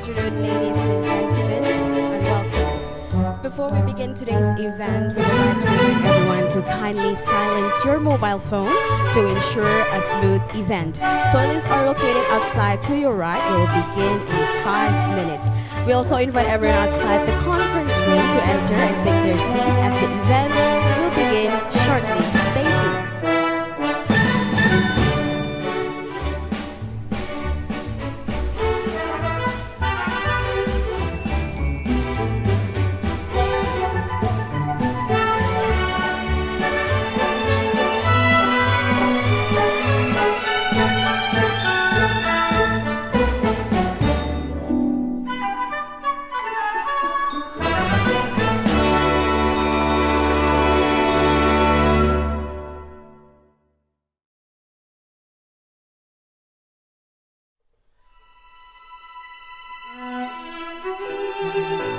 afternoon, ladies and gentlemen, and welcome. Before we begin today's event, we would like to remind everyone to kindly silence your mobile phone to ensure a smooth event. Toilets are located outside to your right. We will begin in 5 minutes. We also invite everyone outside the conference room to enter and take their seat as the event will begin shortly. Thank you.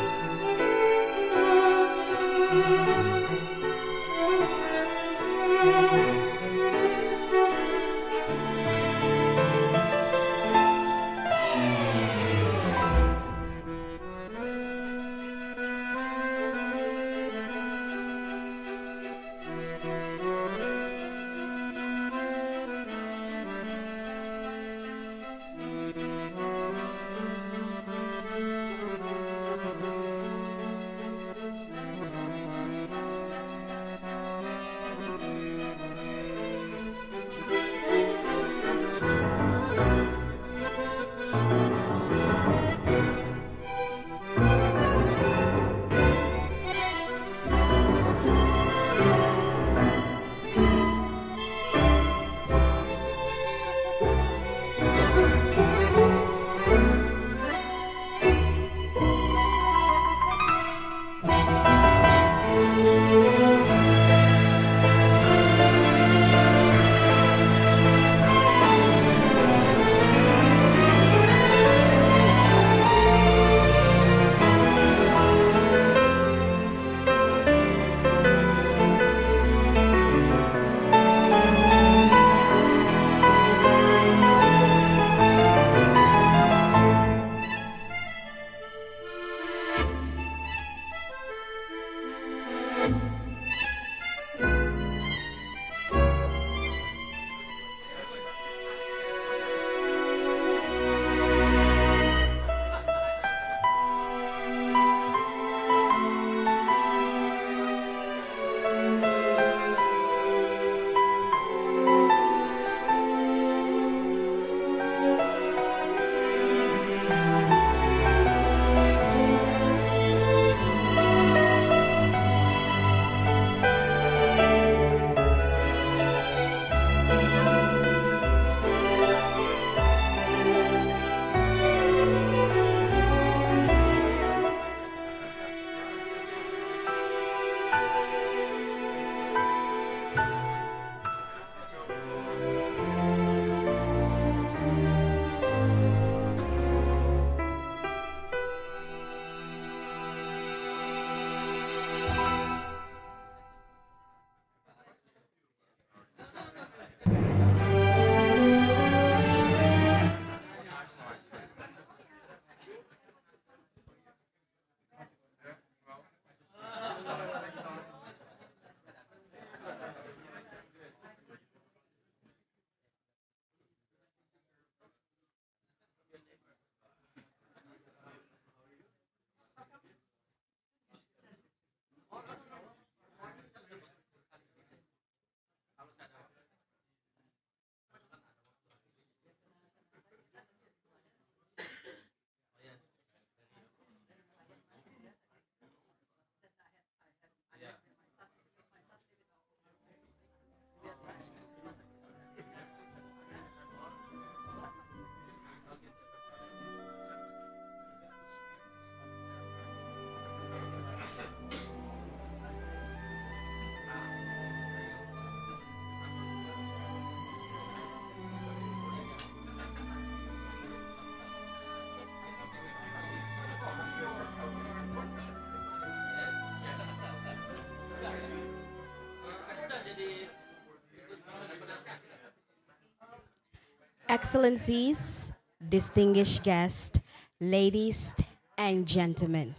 Excellencies, distinguished guests, Ladies and gentlemen,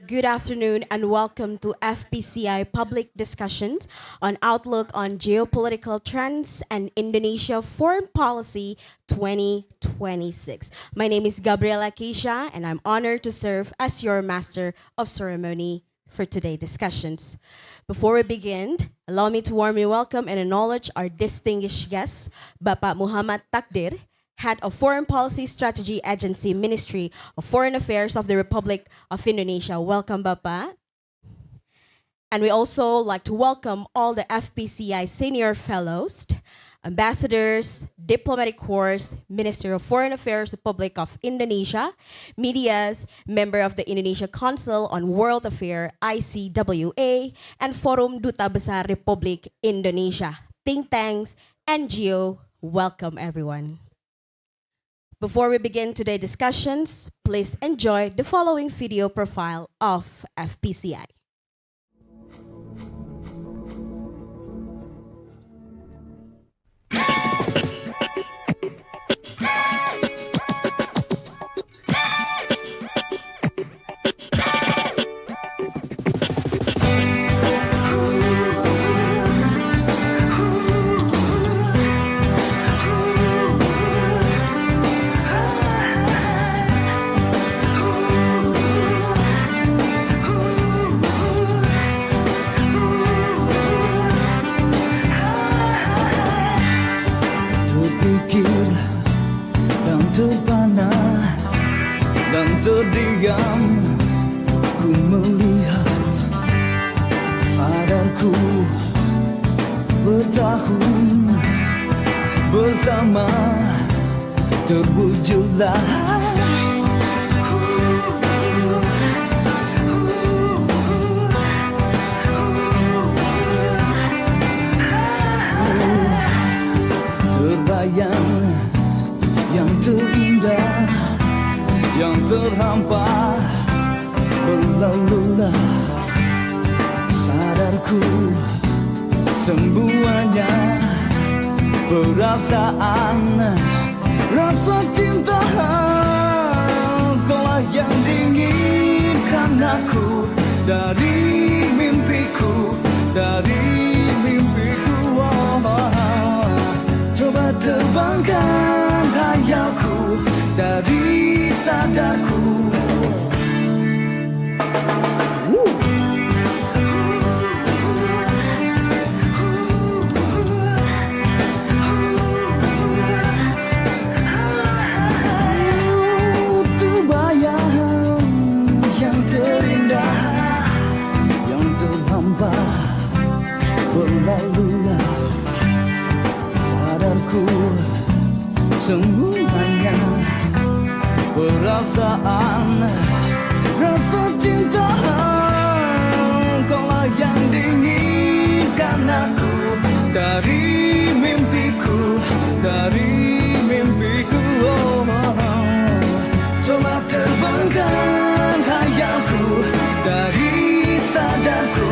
good afternoon and welcome to FPCI Public Discussions on Outlook on Geopolitical Trends and Indonesia Foreign Policy 2026. My name is Gabriela Keisha and I'm honored to serve as your Master of Ceremony for today's discussions. Before we begin, allow me to warmly welcome and acknowledge our distinguished guests, Bapak Muhammad Takdir, Head of Foreign Policy Strategy Agency, Ministry of Foreign Affairs of the Republic of Indonesia. Welcome, Bapak. And we also like to welcome all the FPCI Senior Fellows, ambassadors, diplomatic corps, Minister of Foreign Affairs, Republic of Indonesia, medias, member of the Indonesia Council on World Affairs, ICWA, and Forum Duta Besar Republik Indonesia, think tanks, NGO. Welcome, everyone. Before we begin today's discussions, please enjoy the following video profile of FPCI. Terpana dan terdiam, ku melihat sadarku bertahun bersama terwujudlah terbayang yang terindah, yang terhampar, berlalulah sadarku semuanya, perasaan, rasa cinta, kaulah yang diinginkan aku dari mimpiku, dari mimpiku. Coba terbangkan hayalku dari sadarku. Terbayang yang terindah, yang terhampar, berlalulah sadarku semuanya, perasaan, rasa cinta, kaulah yang diinginkan aku dari mimpiku, dari mimpiku. Coba terbangkan hayalku dari sadarku.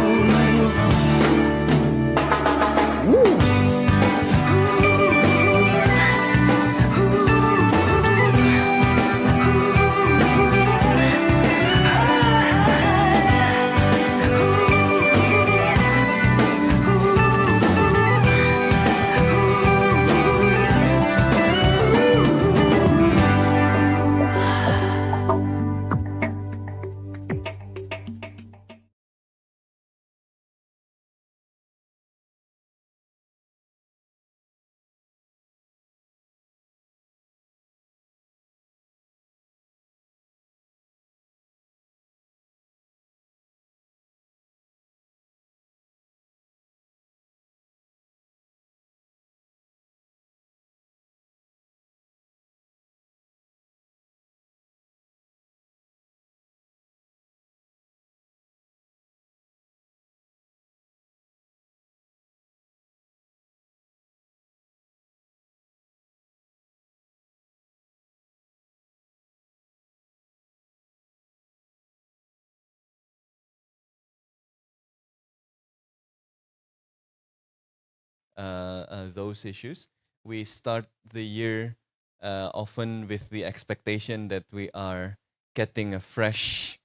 those issues. we start the year often with the expectation that we are getting a fresh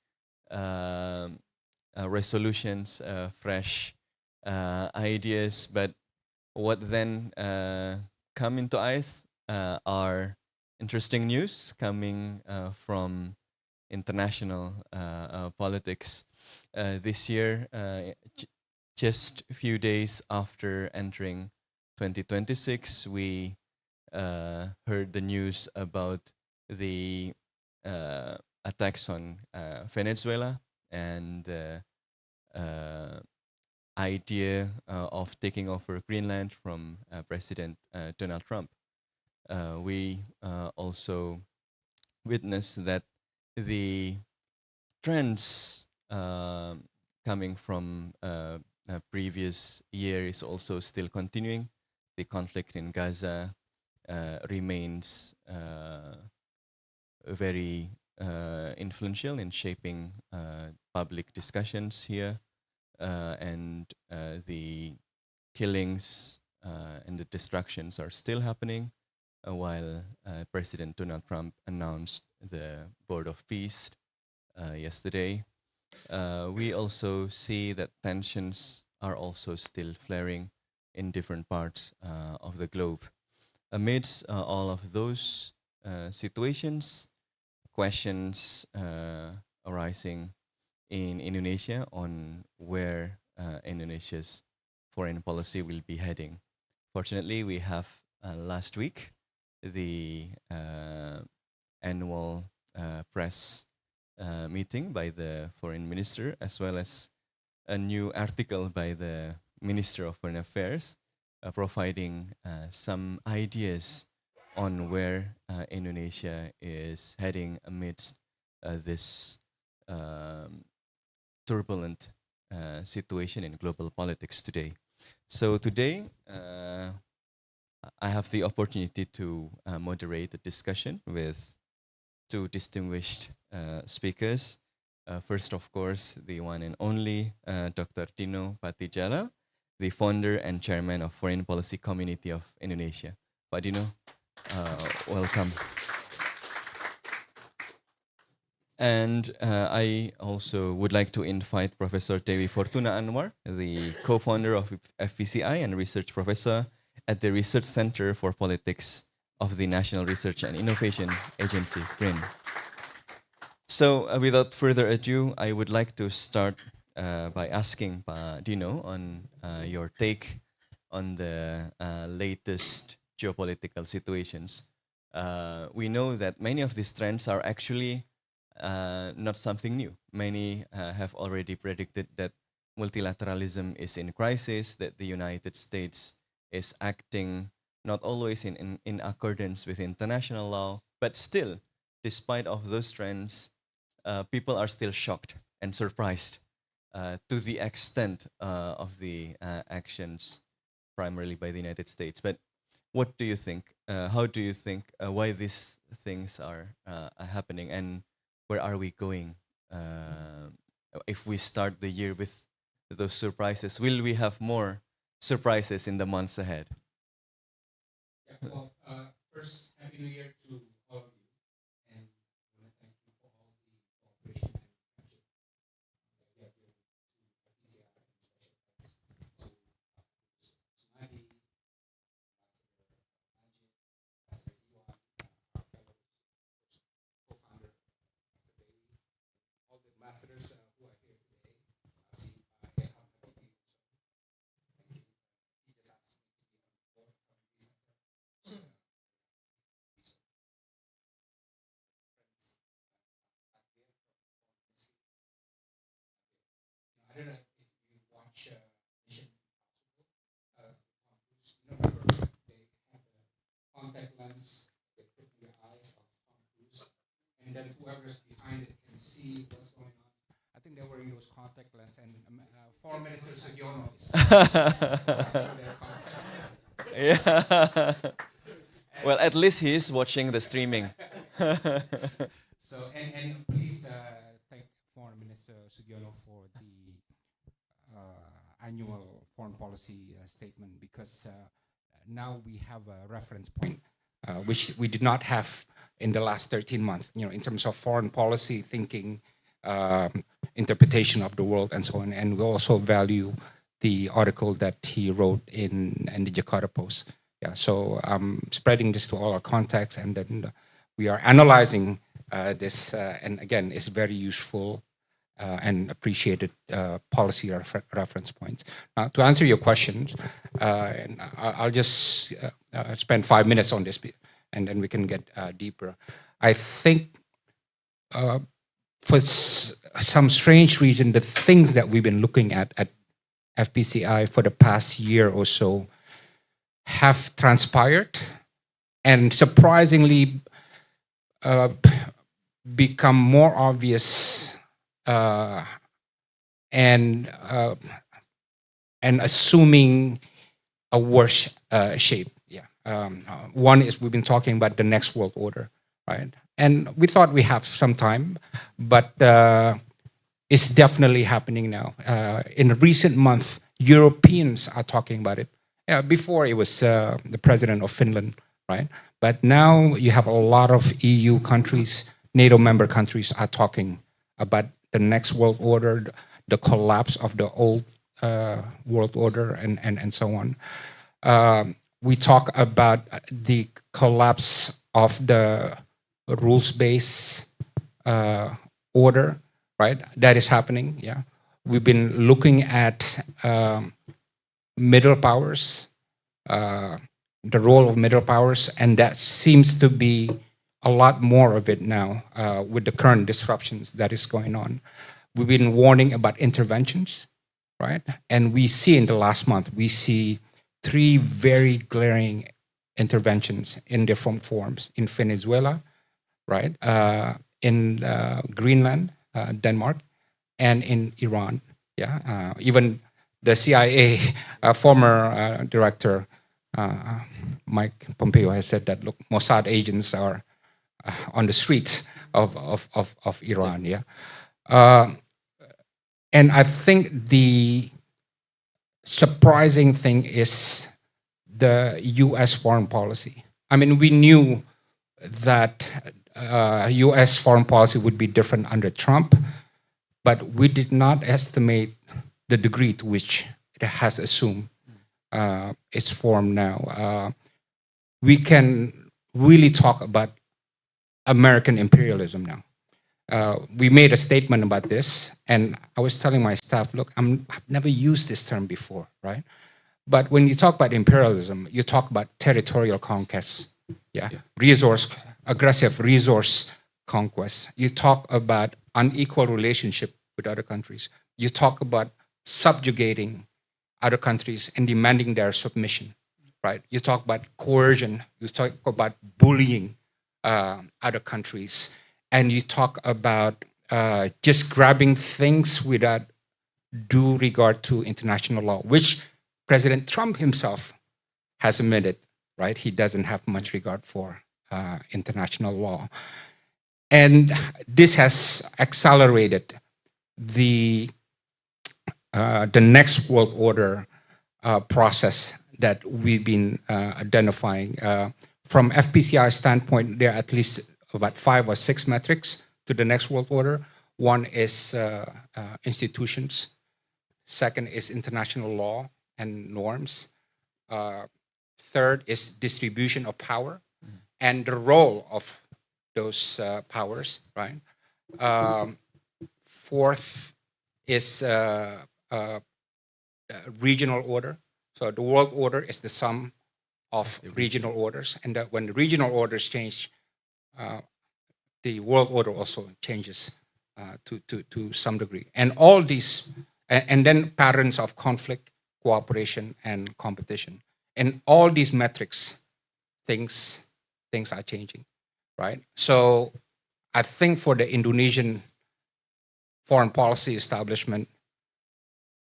resolutions, fresh ideas, but what then come into eyes are interesting news coming from international politics. This year, just a few days after entering 2026, we heard the news about the attacks on Venezuela and idea of taking over Greenland from President Donald Trump. We also witnessed that the trends coming from previous year is also still continuing. The conflict in Gaza remains very influential in shaping public discussions here, and the killings and the destructions are still happening, while President Donald Trump announced the Board of Peace yesterday. We also see that tensions are also still flaring in different parts of the globe. Amidst all of those situations, questions arising in Indonesia on where Indonesia's foreign policy will be heading. Fortunately, we have last week the annual press meeting by the foreign minister, as well as a new article by the Minister of Foreign Affairs, providing some ideas on where Indonesia is heading amidst this turbulent situation in global politics today. So today, I have the opportunity to moderate a discussion with two distinguished speakers. First, of course, the one and only Dr. Dino Patijala, the founder and chairman of Foreign Policy Community of Indonesia. Pak Dino, welcome. And I also would like to invite Professor Dewi Fortuna Anwar, the co-founder of FPCI and research professor at the Research Center for Politics of the National Research and Innovation Agency, RIN. So without further ado, I would like to start by asking Pa Dino on your take on the latest geopolitical situations. We know that many of these trends are actually not something new. Many have already predicted that multilateralism is in crisis, that the United States is acting not always in accordance with international law, but still, despite of those trends, people are still shocked and surprised to the extent of the actions primarily by the United States. But what do you think? How do you think why these things are happening, and where are we going? If we start the year with those surprises, will we have more surprises in the months ahead? Yeah, well, first, Happy New Year to all of you, and I want to thank you for all the cooperation and friendship that you have given to FPCI, and special thanks to Sumadi, Ambassador Najib, Ambassador Iwan, our fellow co-founder, Dr. Bailey, all the ambassadors who are here today. See, here come Habibi. Thank you. He just asked me to be on the board of community center. I don't know if you watch Mission Impossible, Tom Cruise. You know, remember they have the contact lens they put in the eyes of Tom Cruise, and then whoever's behind it can see what's going on. I think they're wearing those contact lens, and Foreign Minister Sugiono is wearing their contact lens. Yeah. Well, at least he is watching the streaming. So, and please thank Foreign Minister Sugiono for the annual foreign policy statement, because now we have a reference point, which we did not have in the last 13 months, in terms of foreign policy thinking, interpretation of the world, and so on. And we also value the article that he wrote in the Jakarta Post. Yeah, so spreading this to all our contacts, and then we are analyzing this, and again, it's very useful and appreciated policy reference points. To answer your questions, and I'll just spend 5 minutes on this, and then we can get deeper. I think for some strange reason, the things that we've been looking at FPCI for the past year or so have transpired and surprisingly become more obvious and assuming a worse shape. Yeah. One is we've been talking about the next world order, right? And we thought we have some time, but it's definitely happening now. In a recent month, Europeans are talking about it. Before it was the president of Finland, right? But now you have a lot of EU countries, NATO member countries are talking about the next world order, the collapse of the old world order, and so on. We talk about the collapse of the rules-based order, right? That is happening, yeah. We've been looking at middle powers, the role of middle powers, and that seems to be a lot more of it now with the current disruptions that is going on. We've been warning about interventions, right? And we see in the last month, we see 3 very glaring interventions in different forms in Venezuela, right? In Greenland, Denmark, and in Iran. Yeah, even the CIA former director Mike Pompeo has said that, look, Mossad agents are on the streets of Iran. Yeah, and I think the surprising thing is the U.S. foreign policy. I mean, we knew that U.S. foreign policy would be different under Trump, but we did not estimate the degree to which it has assumed its form now. We can really talk about American imperialism now. We made a statement about this, and I was telling my staff, look, I've never used this term before, right? But when you talk about imperialism, you talk about territorial conquest, yeah. Aggressive resource conquest. You talk about unequal relationship with other countries. You talk about subjugating other countries and demanding their submission, right? You talk about coercion. You talk about bullying other countries. And you talk about just grabbing things without due regard to international law, which President Trump himself has admitted, right? He doesn't have much regard for international law. And this has accelerated the next world order process that we've been identifying. From FPCI standpoint, there are at least about 5 or 6 metrics to the next world order. One is institutions. Second is international law and norms. Third is distribution of power and the role of those powers, right? Fourth is regional order. So the world order is the sum of regional orders, and that when the regional orders change, the world order also changes to some degree. And all these, and then patterns of conflict, cooperation, and competition. And all these metrics, things are changing, right? So I think for the Indonesian foreign policy establishment,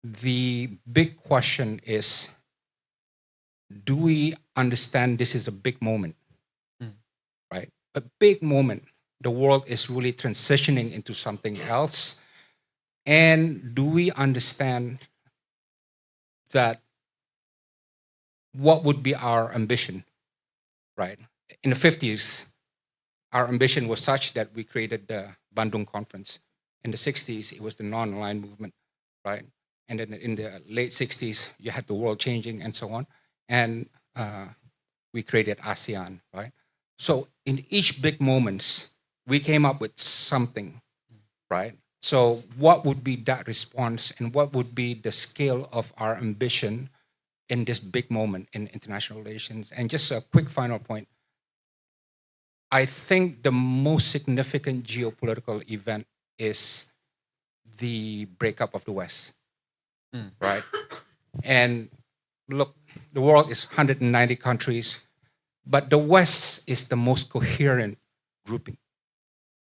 the big question is, do we understand this is a big moment, right? A big moment. The world is really transitioning into something else. And do we understand that what would be our ambition, right? In the 50s, our ambition was such that we created the Bandung Conference. In the 60s, it was the non-aligned movement, right? And then in the late 60s, you had the world changing and so on. And we created ASEAN, right? So in each big moments, we came up with something, right? So what would be that response and what would be the scale of our ambition in this big moment in international relations? And just a quick final point. I think the most significant geopolitical event is the breakup of the West, right? And look, the world is 190 countries, but the West is the most coherent grouping,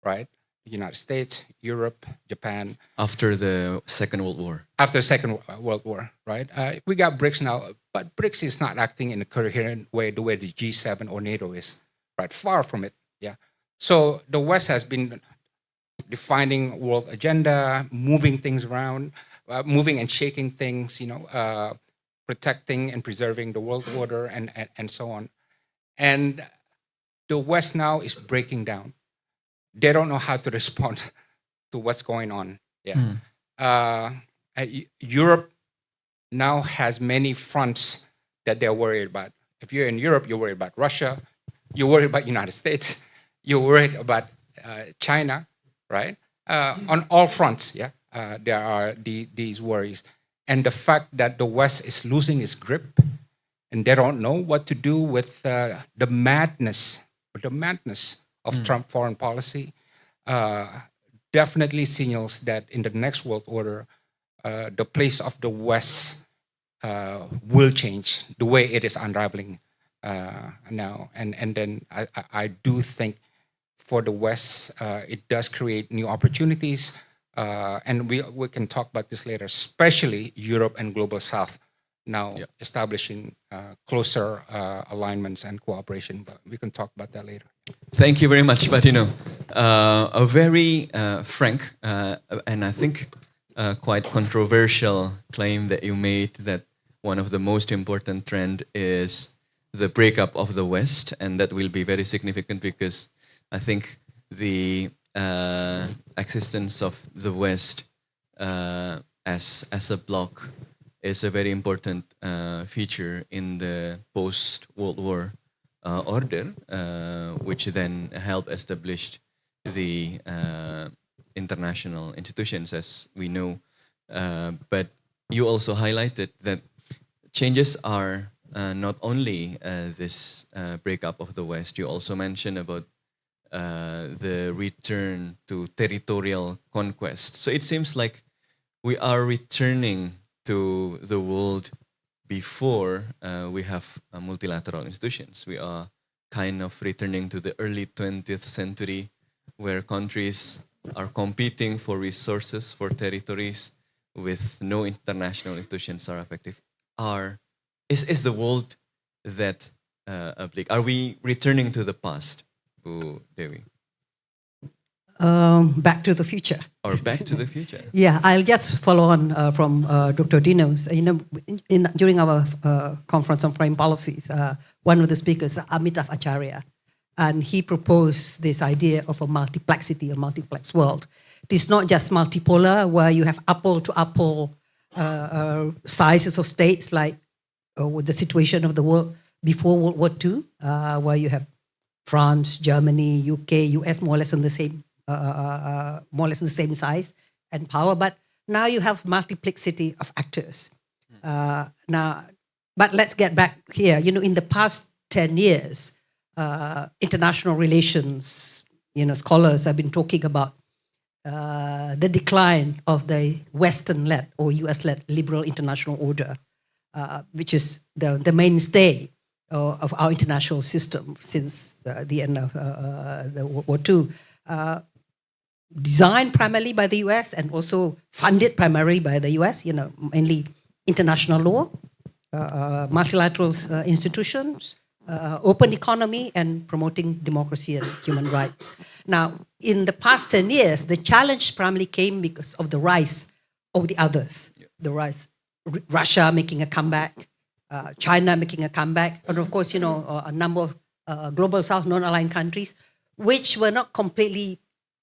right? The United States, Europe, Japan. After the Second World War. After the Second World War, right? We got BRICS now, but BRICS is not acting in a coherent way the way the G7 or NATO is, right? Far from it, yeah. So the West has been defining world agenda, moving things around, moving and shaking things, protecting and preserving the world order and so on. And the West now is breaking down. They don't know how to respond to what's going on. Yeah. Europe now has many fronts that they're worried about. If you're in Europe, you're worried about Russia, you're worried about United States, you're worried about China, right? On all fronts, yeah, there are these worries. And the fact that the West is losing its grip and they don't know what to do with the madness of Trump foreign policy definitely signals that in the next world order, the place of the West will change the way it is unraveling now. And then I do think for the West, it does create new opportunities. And we can talk about this later, especially Europe and Global South now establishing closer alignments and cooperation. But we can talk about that later. Thank you very much, but a very frank and I think quite controversial claim that you made that one of the most important trend is the breakup of the West, and that will be very significant because I think the existence of the West as a bloc is a very important feature in the post-World War order, which then helped establish the international institutions as we know. But you also highlighted that changes are not only this breakup of the West. You also mentioned about the return to territorial conquest. So it seems like we are returning to the world before we have multilateral institutions. We are kind of returning to the early 20th century where countries are competing for resources, for territories, with no international institutions are effective. Is the world that bleak? Are we returning to the past, Dewi? Back to the future. Or back to the future? Yeah, I'll just follow on from Dr. Dino's. During our conference on foreign policies, one of the speakers, Amitav Acharya, and he proposed this idea of a multiplexity, a multiplex world. It's not just multipolar, where you have apple-to-apple sizes of states, like with the situation of the world before World War II, where you have France, Germany, UK, US, more or less on the same. More or less in the same size and power, but now you have multiplicity of actors. Now, but let's get back here. In the past 10 years, international relations, scholars have been talking about the decline of the Western-led or US-led liberal international order, which is the mainstay of our international system since the end of the World War II. Designed primarily by the US and also funded primarily by the US, mainly international law, multilateral institutions, open economy, and promoting democracy and human rights. Now, in the past 10 years, the challenge primarily came because of the rise of the others, the rise, Russia making a comeback, China making a comeback, and of course, a number of global South non-aligned countries, which were not completely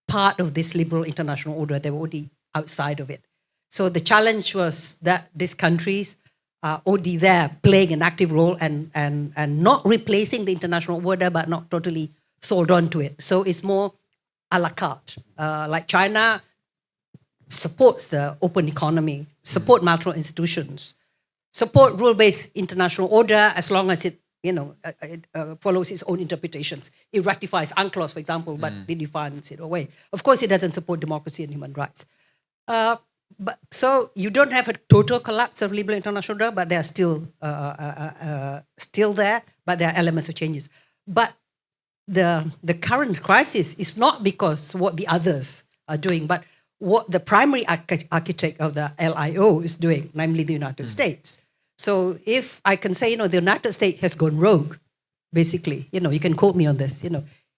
part of this liberal international order. They were already outside of it. So the challenge was that these countries are already there playing an active role and not replacing the international order, but not totally sold on to it. So it's more a la carte. Like China supports the open economy, support multilateral institutions, support rule-based international order as long as it follows its own interpretations. It ratifies UNCLOS, for example, but it defines it away. Of course, it doesn't support democracy and human rights. But so you don't have a total collapse of liberal international order, but they are still there. But there are elements of changes. But the current crisis is not because what the others are doing, but what the primary architect of the LIO is doing, namely the United States. So if I can say, the United States has gone rogue, basically, you can quote me on this,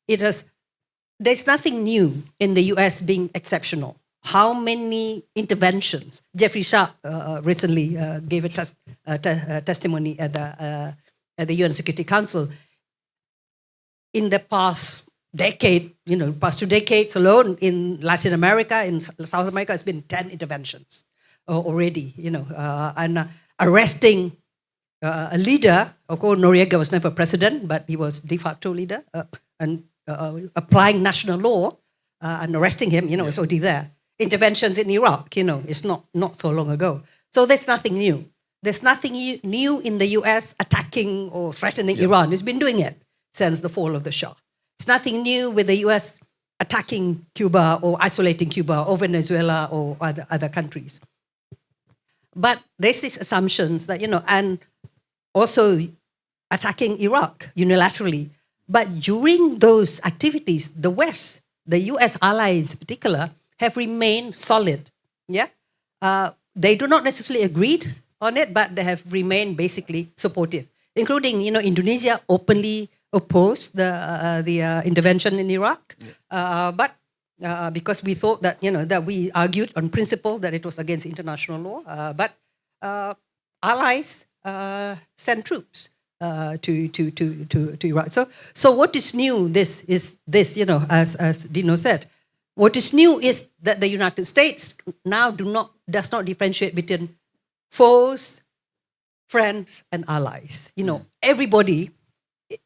there's nothing new in the US being exceptional. How many interventions? Jeffrey Sharp recently gave a testimony at the UN Security Council. In the past decade, past 2 decades alone, in Latin America, in South America, it's been 10 interventions already, and arresting a leader. Of course, Noriega was never president, but he was de facto leader, and applying national law and arresting him, it's already there. Interventions in Iraq, it's not so long ago. So there's nothing new. There's nothing new in the US attacking or threatening Iran. It's been doing it since the fall of the Shah. It's nothing new with the US attacking Cuba or isolating Cuba or Venezuela or other countries. But there's these assumptions that, and also attacking Iraq unilaterally. But during those activities, the West, the US allies in particular, have remained solid. They do not necessarily agree on it, but they have remained basically supportive, including, Indonesia openly opposed the intervention in Iraq, but because we thought that that we argued on principle that it was against international law, but allies sent troops to Iraq. So what is new? This is this, as Dino said. What is new is that the United States now does not differentiate between foes, friends, and allies. Everybody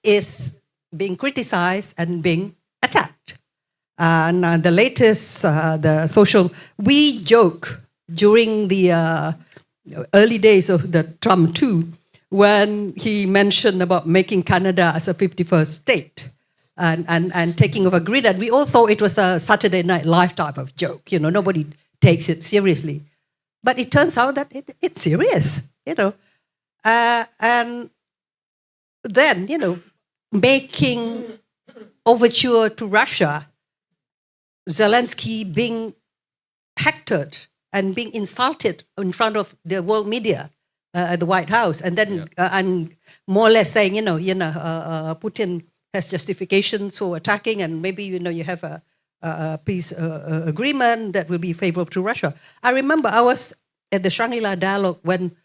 is being criticized and being attacked. And the latest, the social, we joke during the early days of the Trump 2 when he mentioned about making Canada as a 51st state and taking over Greenland. We all thought it was a Saturday Night Live type of joke. Nobody takes it seriously. But it turns out that it's serious, and then, making overture to Russia, Zelensky being hectored and being insulted in front of the world media at the White House, and then and more or less saying, Putin has justifications for attacking, and maybe you have a peace agreement that will be favorable to Russia. I remember I was at the Shangri-La dialogue when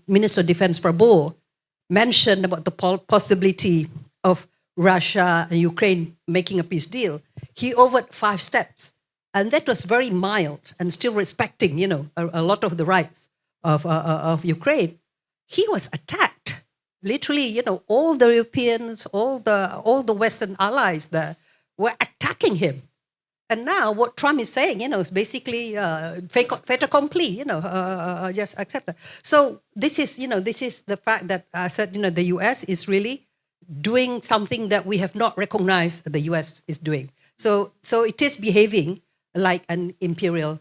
Minister of Defense Prabowo mentioned about the possibility of Russia and Ukraine making a peace deal. He offered 5 steps, and that was very mild and still respecting, a lot of the rights of Ukraine. He was attacked, literally. All the Europeans, all the Western allies there were attacking him. And now what Trump is saying, is basically fait accompli, just accept it. So this is the fact that I said, the US is really doing something that we have not recognized the US is doing. So it is behaving like an imperial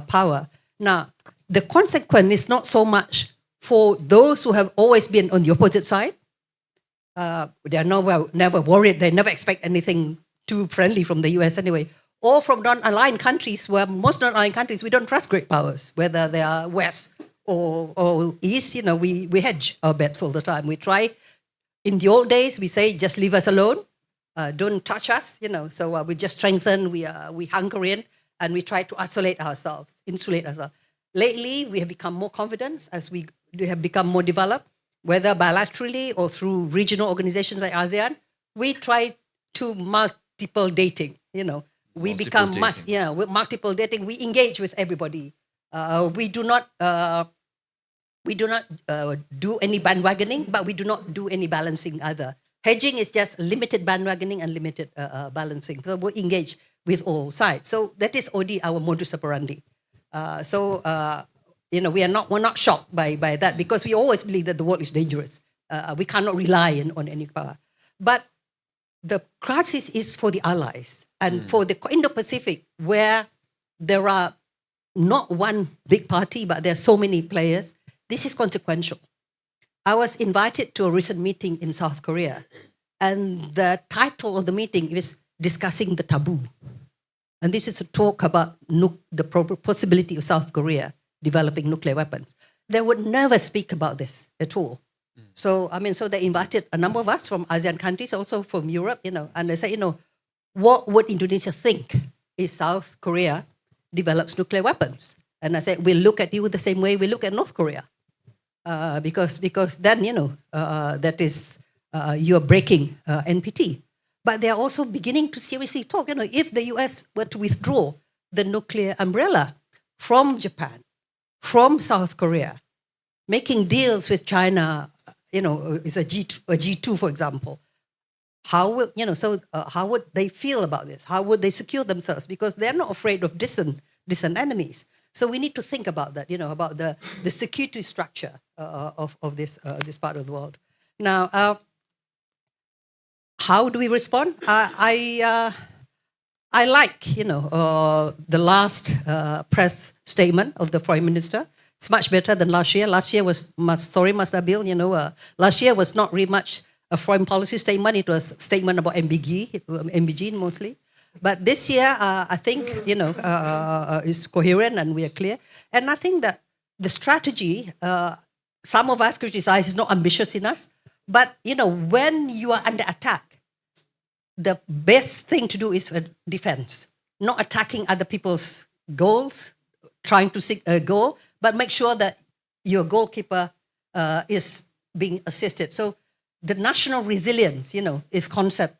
power. Now, the consequence is not so much for those who have always been on the opposite side. They are never worried. They never expect anything too friendly from the US anyway. Or from non-aligned countries, where most non-aligned countries, we don't trust great powers, whether they are West or East. We hedge our bets all the time. We try. In the old days, we say, just leave us alone. Don't touch us. So we just strengthen, we hunker in, and we try to insulate ourselves. Lately, we have become more confident as we have become more developed. whether bilaterally or through regional organizations like ASEAN, we try to multiple dating, We Multiple become dating. with multiple dating, we engage with everybody. We do not do any bandwagoning, but we do not do any balancing either. Hedging is just limited bandwagoning and limited balancing. So we engage with all sides. So that is already our modus operandi. We're not shocked by that, because we always believe that the world is dangerous. We cannot rely on any power. But the crisis is for the allies and for the Indo-Pacific, where there are not one big party, but there are so many players. This is consequential. I was invited to a recent meeting in South Korea, and the title of the meeting is Discussing the Taboo. And this is a talk about the possibility of South Korea developing nuclear weapons. They would never speak about this at all. So they invited a number of us from ASEAN countries, also from Europe, and they said, what would Indonesia think if South Korea develops nuclear weapons? And I said, we'll look at you the same way we look at North Korea. Because then, that is, you're breaking NPT. But they're also beginning to seriously talk, if the US were to withdraw the nuclear umbrella from Japan, from South Korea, making deals with China, is a G2, for example. How would they feel about this? How would they secure themselves? Because they're not afraid of distant enemies. So we need to think about that, about the security structure of this part of the world. Now, how do we respond? I like, the last press statement of the Foreign Minister. It's much better than last year. Last year was, Mas Nabil, last year was not really much a foreign policy statement. It was a statement about MBG mostly. But this year, I think, is coherent and we are clear. And I think that the strategy, some of us criticize, is not ambitious enough. But, when you are under attack, the best thing to do is defense, not attacking other people's goals, trying to seek a goal, but make sure that your goalkeeper is being assisted. So the national resilience, is concept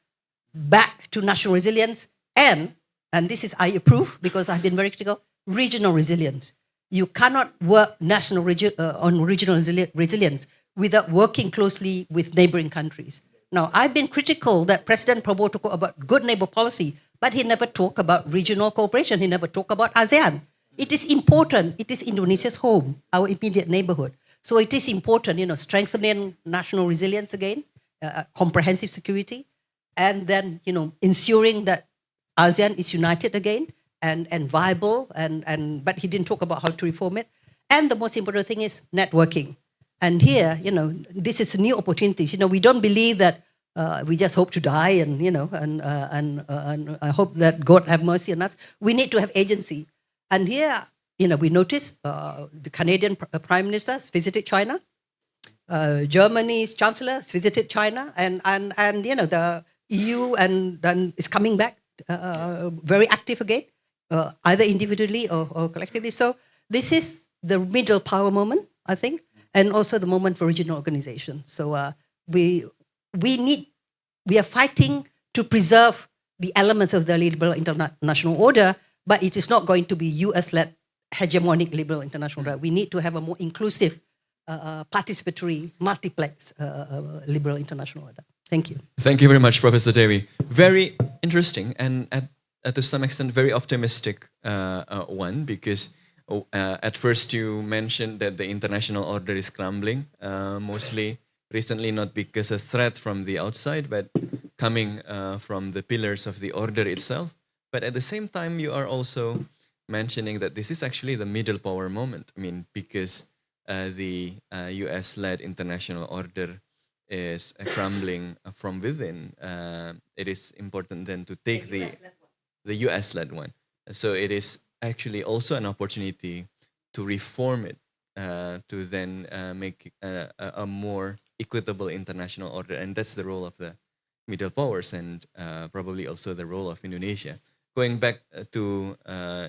back to national resilience and this is, I approve because I've been very critical, regional resilience. You cannot work on regional resilience without working closely with neighboring countries. Now, I've been critical that President Prabowo talked about good neighbor policy, but he never talked about regional cooperation. He never talked about ASEAN. It is important. It is Indonesia's home, our immediate neighborhood. So it is important, strengthening national resilience again, comprehensive security, and then, ensuring that ASEAN is united again and viable. But he didn't talk about how to reform it. And the most important thing is networking. And here, this is new opportunities. We don't believe that we just hope to die and I hope that God have mercy on us. We need to have agency. And here, we notice the Canadian Prime Minister has visited China. Germany's Chancellor has visited China. And the EU and is coming back very active again, either individually or collectively. So this is the middle power moment, I think. And also the moment for regional organization. So we are fighting to preserve the elements of the liberal international order, but it is not going to be US-led hegemonic liberal international order. We need to have a more inclusive, participatory, multiplex liberal international order. Thank you. Thank you very much, Professor Dewi. Very interesting and to some extent very optimistic one, because at first you mentioned that the international order is crumbling, mostly recently not because of threat from the outside, but coming from the pillars of the order itself. But at the same time, you are also mentioning that this is actually the middle power moment. I mean, because the US-led international order is crumbling from within, it is important then to take the US-led one. So it is actually also an opportunity to reform it, to then make a more equitable international order. And that's the role of the middle powers and probably also the role of Indonesia. Going back to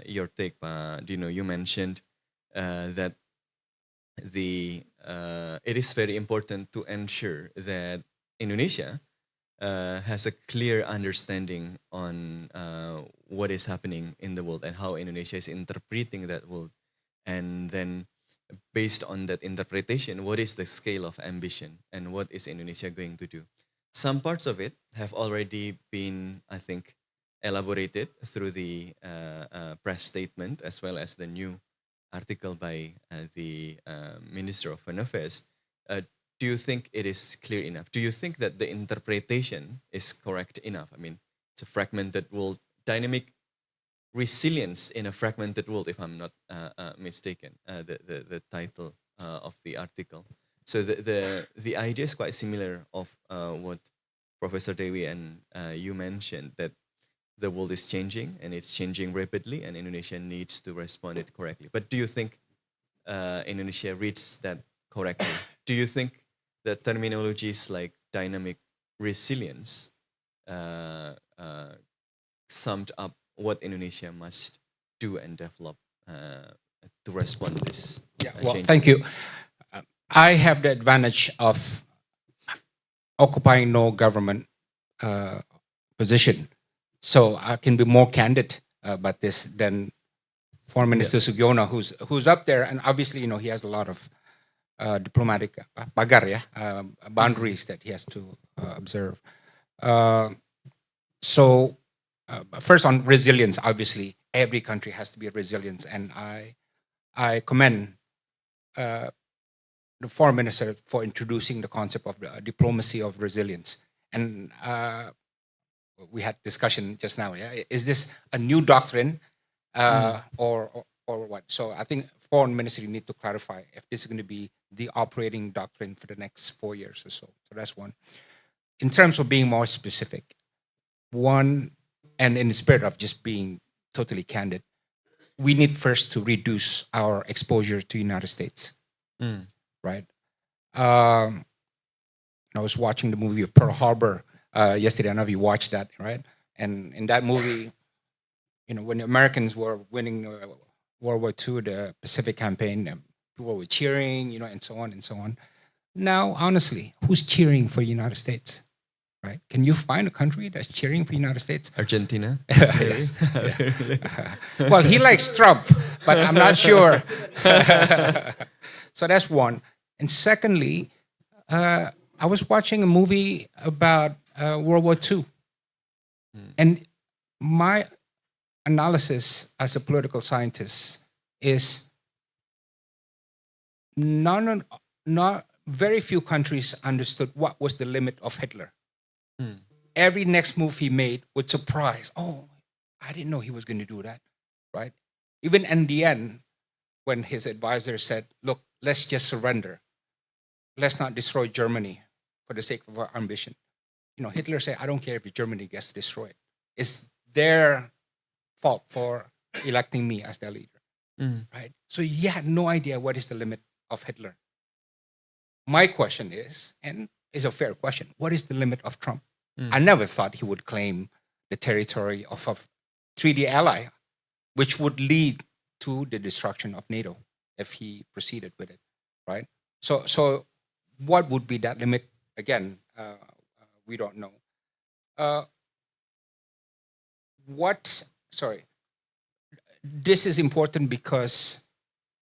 your take, Pak Dino, you mentioned that the it is very important to ensure that Indonesia has a clear understanding on what is happening in the world and how Indonesia is interpreting that world. And then, based on that interpretation, what is the scale of ambition and what is Indonesia going to do? Some parts of it have already been, I think, elaborated through the press statement as well as the new article by the Minister of Foreign Affairs. Do you think it is clear enough? Do you think that the interpretation is correct enough? I mean, it's a fragmented world, dynamic resilience in a fragmented world, if I'm not mistaken, the title of the article. So the idea is quite similar of what Professor Dewi and you mentioned, that the world is changing and it's changing rapidly and Indonesia needs to respond it correctly. But do you think Indonesia reads that correctly? Do you think that terminologies like dynamic resilience summed up what Indonesia must do and develop to respond to this change? Thank you. I have the advantage of occupying no government position, so I can be more candid about this than Foreign Minister Sugiono, who's up there, and obviously, he has a lot of diplomatic pagar, boundaries that he has to observe. So, first on resilience, obviously, every country has to be resilient, and I commend the Foreign Minister for introducing the concept of diplomacy of resilience. And we had discussion just now. Yeah, is this a new doctrine or what? So I think Foreign Ministry need to clarify if this is going to be the operating doctrine for the next 4 years or so. So that's one. In terms of being more specific, one, and in the spirit of just being totally candid, we need first to reduce our exposure to United States, right? I was watching the movie of Pearl Harbor yesterday. I don't know if you watched that, right? And in that movie, when the Americans were winning World War II, the Pacific Campaign, people were cheering, and so on and so on. Now, honestly, who's cheering for the United States? Right? Can you find a country that's cheering for the United States? Argentina. Yes. Well, he likes Trump, but I'm not sure. So that's one. And secondly, I was watching a movie about World War II. And my analysis as a political scientist is not very few countries understood what was the limit of Hitler. Every next move he made would surprise. Oh, I didn't know he was going to do that, right? Even in the end, when his advisor said, look, let's just surrender. Let's not destroy Germany for the sake of our ambition. Hitler said, I don't care if Germany gets destroyed. It's their fault for electing me as their leader, right? So he had no idea what is the limit of Hitler. My question is, and it's a fair question, what is the limit of Trump? I never thought he would claim the territory of a 3D ally, which would lead to the destruction of NATO if he proceeded with it, right? So what would be that limit? Again, we don't know. This is important because,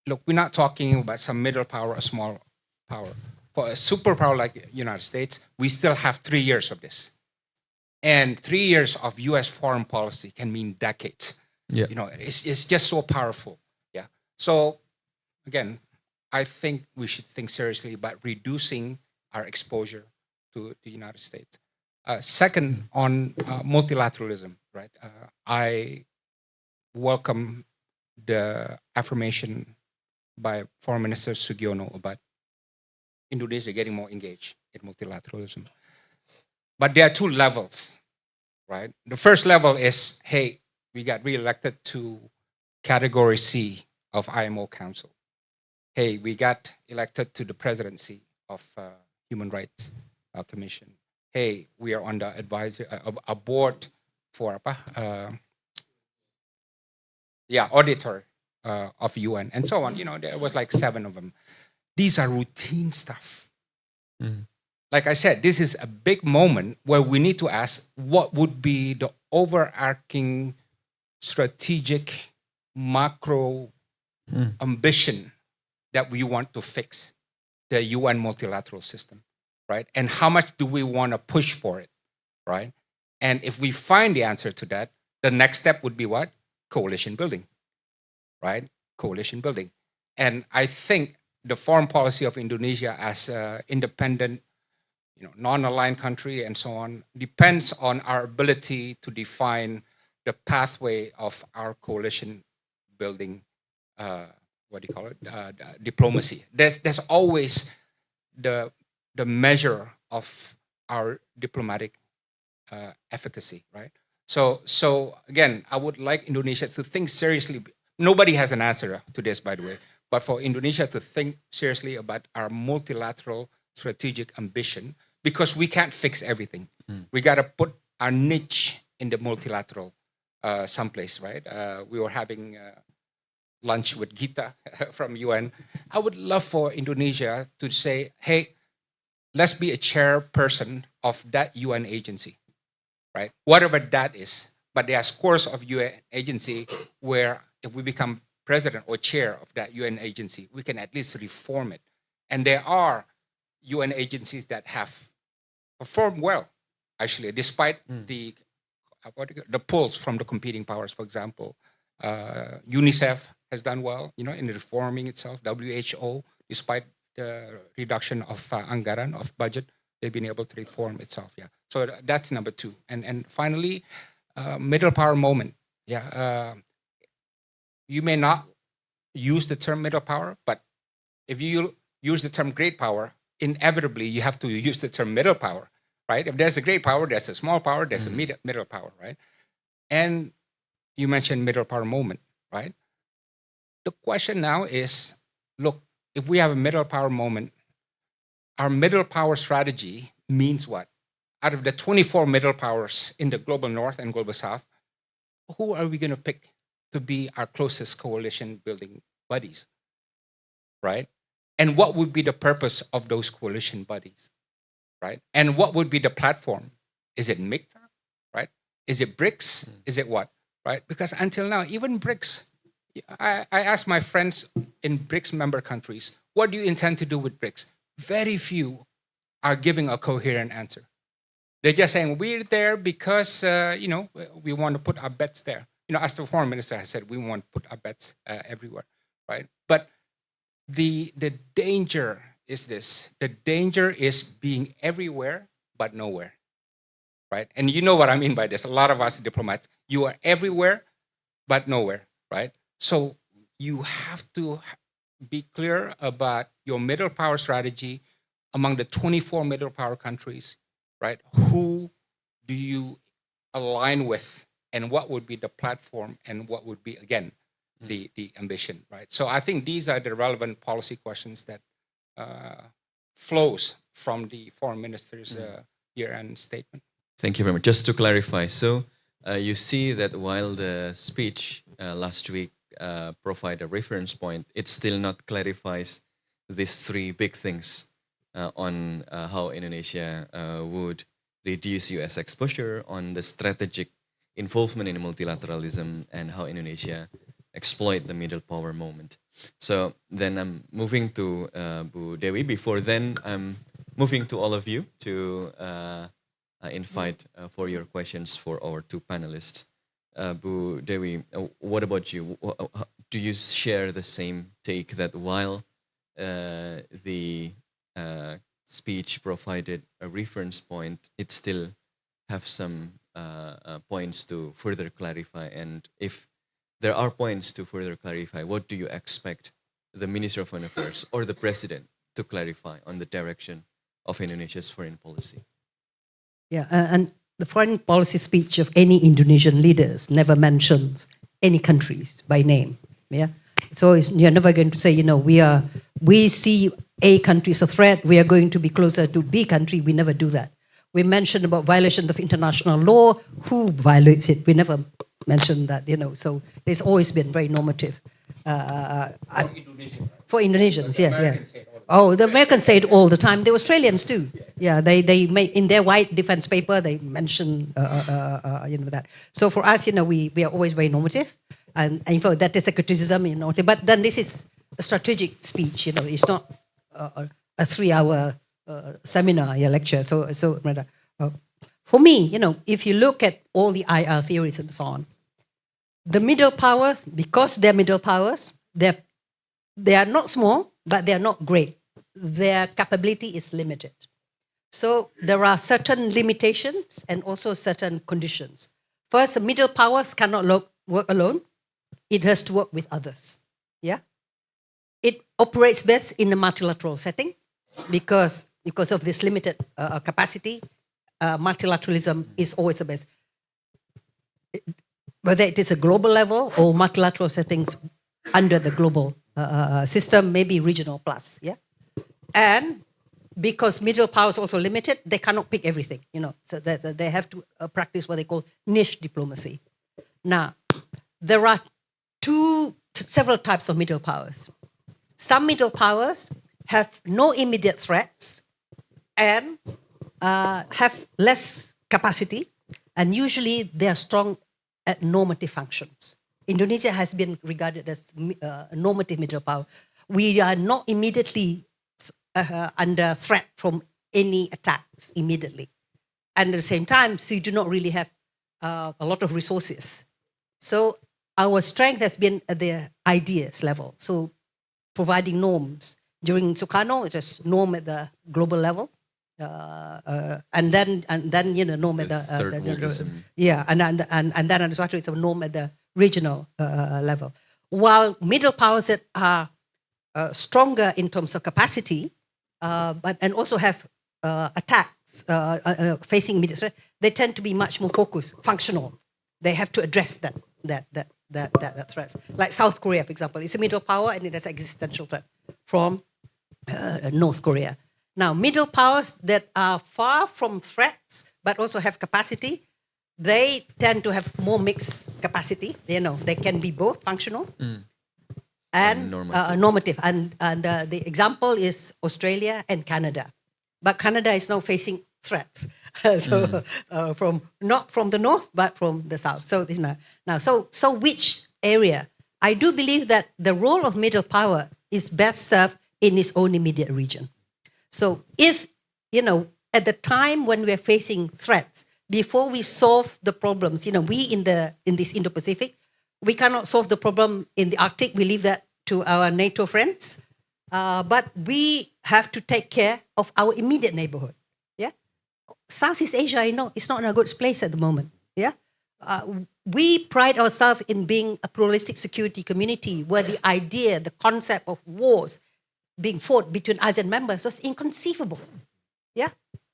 look, we're not talking about some middle power or small power. For a superpower like the United States, we still have 3 years of this. And 3 years of US foreign policy can mean decades. Yeah. It's just so powerful. Yeah. So again, I think we should think seriously about reducing our exposure to the United States. Second, on multilateralism, right? I welcome the affirmation by Foreign Minister Sugiono about Indonesia getting more engaged in multilateralism. But there are 2 levels, right? The first level is, hey, we got reelected to Category C of IMO Council. Hey, we got elected to the presidency of Human Rights Commission. Hey, we are on the a board for auditor of UN, and so on. There was like 7 of them. these are routine stuff. Like I said, this is a big moment where we need to ask what would be the overarching strategic macro ambition that we want to fix the UN multilateral system, right? And how much do we want to push for it, right? And if we find the answer to that, the next step would be what? Coalition building, right? Coalition building. And I think the foreign policy of Indonesia as an independent, non-aligned country and so on depends on our ability to define the pathway of our coalition building, diplomacy. There's always the measure of our diplomatic efficacy, right? So again, I would like Indonesia to think seriously. Nobody has an answer to this, by the way, but for Indonesia to think seriously about our multilateral strategic ambition, because we can't fix everything. We got to put our niche in the multilateral someplace, right? We were having lunch with Gita from UN. I would love for Indonesia to say, hey, let's be a chairperson of that UN agency, right? Whatever that is. But there are scores of UN agency where if we become president or chair of that UN agency, we can at least reform it. And there are UN agencies that have performed well, actually, despite the polls from the competing powers. For example, UNICEF has done well, in reforming itself. WHO, despite the reduction of anggaran, of budget, they've been able to reform itself. Yeah. So that's number two. And finally, middle power moment. Yeah. You may not use the term middle power, but if you use the term great power, inevitably you have to use the term middle power, right? If there's a great power, there's a small power, there's a middle power, right? And you mentioned middle power moment, right? The question now is, look, if we have a middle power moment, our middle power strategy means what? Out of the 24 middle powers in the global north and global south, who are we going to pick to be our closest coalition building buddies, right? And what would be the purpose of those coalition buddies, right? And what would be the platform? Is it MICTA, right? Is it BRICS? Is it what, right? Because until now, even BRICS, I asked my friends in BRICS member countries, what do you intend to do with BRICS? Very few are giving a coherent answer. They're just saying, we're there because, we want to put our bets there. As the foreign minister has said, we want to put our bets everywhere, right? But the danger is this. The danger is being everywhere, but nowhere, right? And you know what I mean by this. A lot of us diplomats, you are everywhere, but nowhere, right? So you have to be clear about your middle power strategy among the 24 middle power countries, right? Who do you align with, and what would be the platform, and what would be, again, the ambition, right? So I think these are the relevant policy questions that flows from the foreign minister's year-end statement. Thank you very much. Just to clarify, so you see that while the speech last week provide a reference point, it still not clarifies these three big things on how Indonesia would reduce US exposure, on the strategic involvement in multilateralism, and how Indonesia exploit the middle power moment. So then I'm moving to Bu Dewi. Before then, I'm moving to all of you to invite for your questions for our two panelists. Bu Dewi, what about you? Do you share the same take that while the speech provided a reference point, it still have some points to further clarify? And if there are points to further clarify, what do you expect the Minister of Foreign Affairs or the President to clarify on the direction of Indonesia's foreign policy? Yeah, and the foreign policy speech of any Indonesian leaders never mentions any countries by name. Yeah, so you're never going to say, we see A country as a threat, we are going to be closer to B country. We never do that. We mention about violation of international law. Who violates it? We never mention that. So it's always been very normative. For Indonesian, right? For Indonesians, The yeah. Americans say it all the time. Oh, the Americans say it all the time. The Australians too. Yeah, they make in their white defense paper they mention that. So for us, we are always very normative, and in fact that is a criticism, But then this is a strategic speech. It's not a 3-hour seminar, lecture. So for me, if you look at all the IR theories and so on, the middle powers, because they're middle powers, they are not small, but they are not great. Their capability is limited. So there are certain limitations and also certain conditions. First, the middle powers cannot work alone. It has to work with others. Yeah. It operates best in a multilateral setting because of this limited capacity. Multilateralism is always the best. Whether it is a global level or multilateral settings under the global system, maybe regional plus, yeah? And because middle power is also limited, they cannot pick everything, so they have to practice what they call niche diplomacy. Now, there are several types of middle powers. Some middle powers have no immediate threats and have less capacity, and usually they are strong at normative functions. Indonesia has been regarded as a normative middle power. We are not immediately under threat from any attacks immediately. And at the same time, so you do not really have a lot of resources. So our strength has been at the ideas level. So providing norms. During Sukarno, it was norm at the global level. And then norm at the third worldism. Yeah, and then at Suharto, it's a norm at the regional level. While middle powers that are stronger in terms of capacity, and also have attacks facing immediate threat, they tend to be much more focused, functional. They have to address that threats. Like South Korea, for example, it's a middle power and it has existential threat from North Korea. Now, middle powers that are far from threats but also have capacity, they tend to have more mixed capacity. They can be both functional and normative. And the example is Australia and Canada. But Canada is now facing threats. Not from the north, but from the south. So which area? I do believe that the role of middle power is best served in its own immediate region. So if, at the time when we're facing threats, before we solve the problems, we in this Indo-Pacific, we cannot solve the problem in the Arctic. We leave that to our NATO friends. But we have to take care of our immediate neighborhood. Yeah, Southeast Asia, it's not in a good place at the moment. Yeah, we pride ourselves in being a pluralistic security community where the idea, the concept of wars being fought between ASEAN members was inconceivable. Yeah,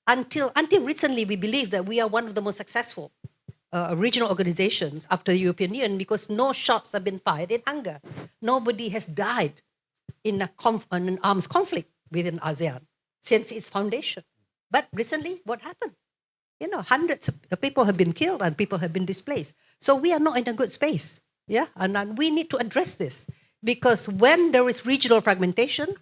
until recently, we believe that we are one of the most successful regional organizations after the European Union because no shots have been fired in anger. Nobody has died in an arms conflict within ASEAN since its foundation. But recently, what happened? Hundreds of people have been killed and people have been displaced. So we are not in a good space. Yeah, and we need to address this because when there is regional fragmentation,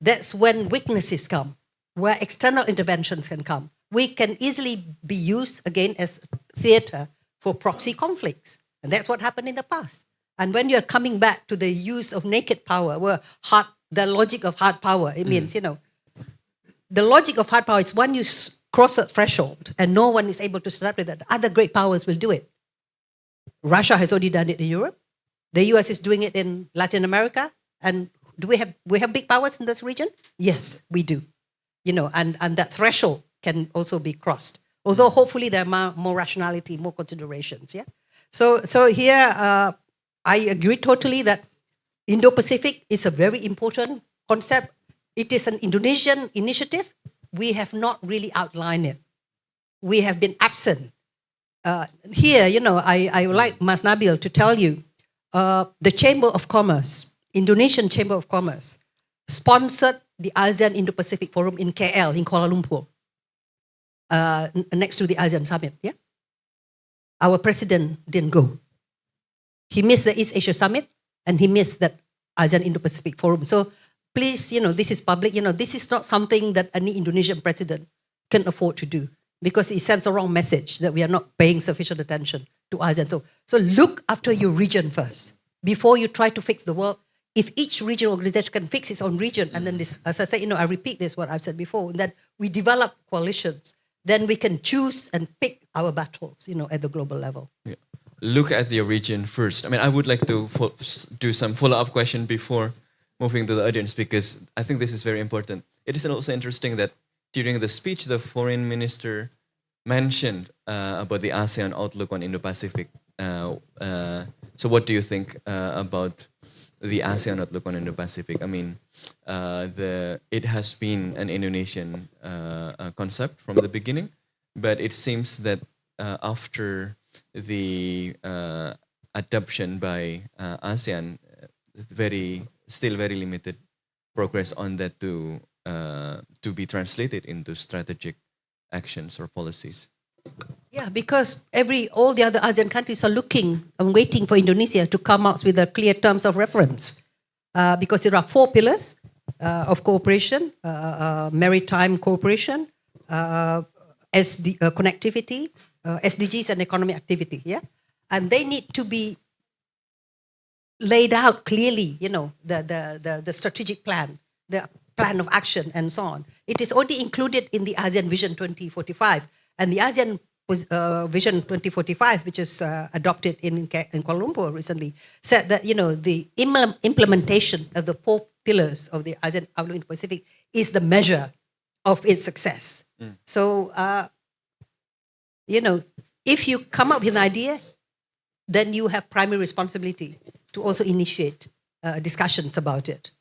that's when weaknesses come, where external interventions can come. We can easily be used again as theater for proxy conflicts. And that's what happened in the past. And when you're coming back to the use of naked power, where the logic of hard power, it means, the logic of hard power is when you cross a threshold and no one is able to stand up with that, other great powers will do it. Russia has already done it in Europe. The US is doing it in Latin America. And do we have big powers in this region? Yes, we do. And that threshold can also be crossed. Although hopefully there are more rationality, more considerations. Yeah. So here I agree totally that Indo-Pacific is a very important concept. It is an Indonesian initiative. We have not really outlined it. We have been absent. Here, I would like Mas Nabil to tell you, the Chamber of Commerce, Indonesian Chamber of Commerce, sponsored the ASEAN Indo-Pacific Forum in KL, in Kuala Lumpur, next to the ASEAN Summit. Yeah, our president didn't go. He missed the East Asia Summit and he missed that ASEAN Indo-Pacific Forum. So please, this is public, this is not something that any Indonesian president can afford to do, because it sends a wrong message that we are not paying sufficient attention to ASEAN. So look after your region first before you try to fix the world. If each regional organization can fix its own region, and then this, as I said, I repeat this, what I've said before, that we develop coalitions, then we can choose and pick our battles, at the global level. Yeah. Look at your region first. I mean, I would like to do some follow-up question before moving to the audience, because I think this is very important. It is also interesting that during the speech, the foreign minister mentioned about the ASEAN outlook on Indo-Pacific. So what do you think about the ASEAN outlook on Indo-Pacific? I mean, it has been an Indonesian concept from the beginning, but it seems that after the adoption by ASEAN, still very limited progress on that to be translated into strategic actions or policies. Yeah, because all the other ASEAN countries are looking and waiting for Indonesia to come out with a clear terms of reference. Because there are 4 pillars of cooperation: maritime cooperation, connectivity, SDGs, and economic activity. Yeah, and they need to be laid out clearly. The strategic plan, the plan of action, and so on. It is only included in the ASEAN Vision 2045, and the ASEAN Vision 2045, which is adopted in Kuala Lumpur recently, said that the implementation of the 4 pillars of the ASEAN outlook in the Pacific is the measure of its success. So if you come up with an idea, then you have primary responsibility to also initiate discussions about it,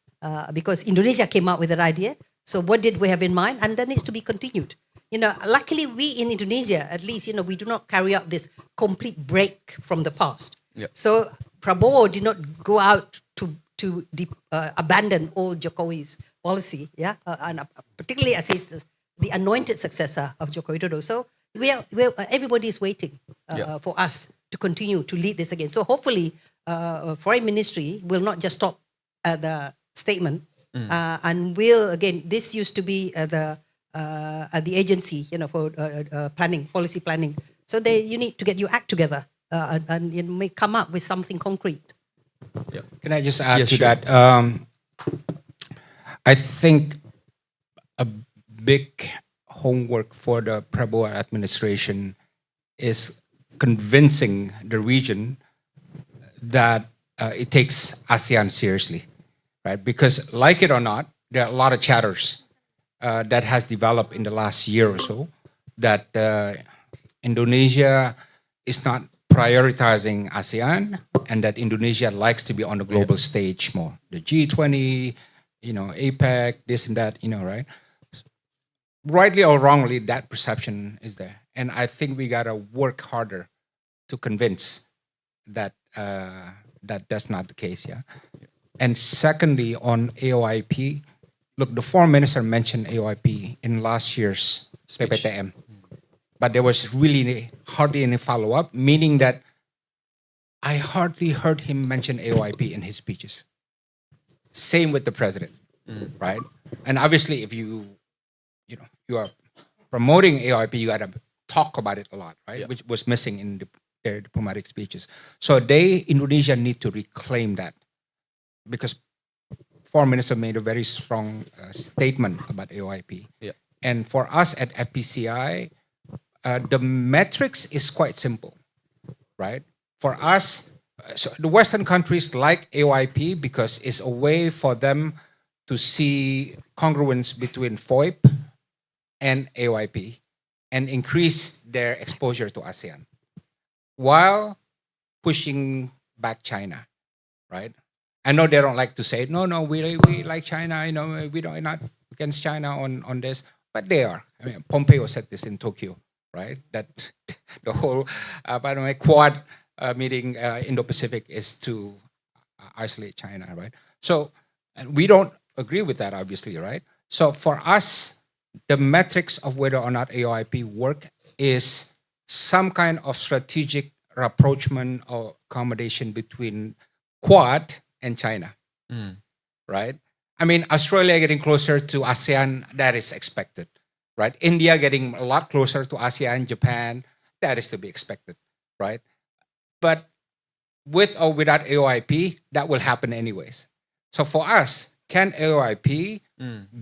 because Indonesia came up with an idea. So what did we have in mind? And that needs to be continued. Luckily we in Indonesia, at least, we do not carry out this complete break from the past. Yep. So Prabowo did not go out to abandon all Jokowi's policy, and particularly as he's the anointed successor of Joko Widodo. So everybody is waiting for us to continue to lead this again. So hopefully, Foreign Ministry will not just stop at the statement, and will again. This used to be at the agency, for policy planning. So you need to get your act together and may come up with something concrete. Yeah. Can I just add to sure. that? I think a big homework for the Prabowo administration is convincing the region that it takes ASEAN seriously, right? Because like it or not, there are a lot of chatters that has developed in the last year or so that Indonesia is not prioritizing ASEAN, and that Indonesia likes to be on the global stage more. The G20, APEC, this and that, right? Rightly or wrongly, that perception is there. And I think we got to work harder to convince that that's not the case, yeah? And secondly, on AOIP, look, the foreign minister mentioned AOIP in last year's PPTM. But there was really hardly any follow-up, meaning that I hardly heard him mention AOIP in his speeches. Same with the president, right? And obviously, if you are promoting AOIP, you got to talk about it a lot, right? Which was missing in their diplomatic speeches. So Indonesia need to reclaim that, because foreign minister made a very strong statement about AOIP. Yeah. And for us at FPCI, the metrics is quite simple, right? For us, so the Western countries like AOIP because it's a way for them to see congruence between FOIP and AOIP and increase their exposure to ASEAN while pushing back China, right? I know they don't like to say, no, we like China, we're not against China on this, but they are. I mean, Pompeo said this in Tokyo, right? That the whole Quad meeting Indo-Pacific is to isolate China, right? So and we don't agree with that, obviously, right? So for us, the metrics of whether or not AOIP work is some kind of strategic rapprochement or accommodation between Quad and China, right? I mean, Australia getting closer to ASEAN, that is expected, right? India getting a lot closer to ASEAN, Japan, that is to be expected, right? But with or without AOIP, that will happen anyways. So for us, can AOIP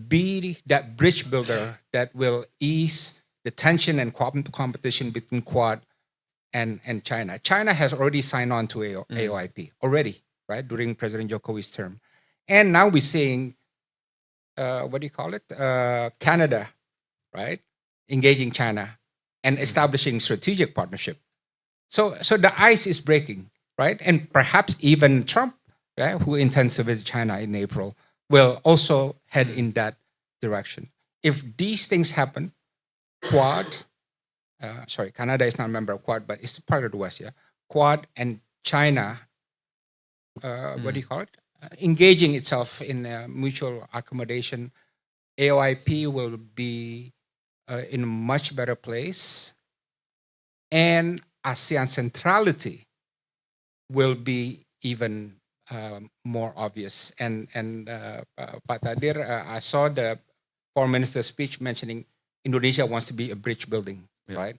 be that bridge builder that will ease the tension and competition between Quad and China? China has already signed on to AOIP already, right, during President Jokowi's term. And now we're seeing, what do you call it? Canada, right, engaging China and establishing strategic partnership. So the ice is breaking, right? And perhaps even Trump, right, who intends to visit China in April, will also head in that direction. If these things happen, Quad, Canada is not a member of Quad, but it's part of the West, yeah. Quad and China, what do you call it? Engaging itself in mutual accommodation, AOIP will be in a much better place, and ASEAN centrality will be even more obvious. And Pak Tadir, I saw the foreign minister's speech mentioning Indonesia wants to be a bridge building, right?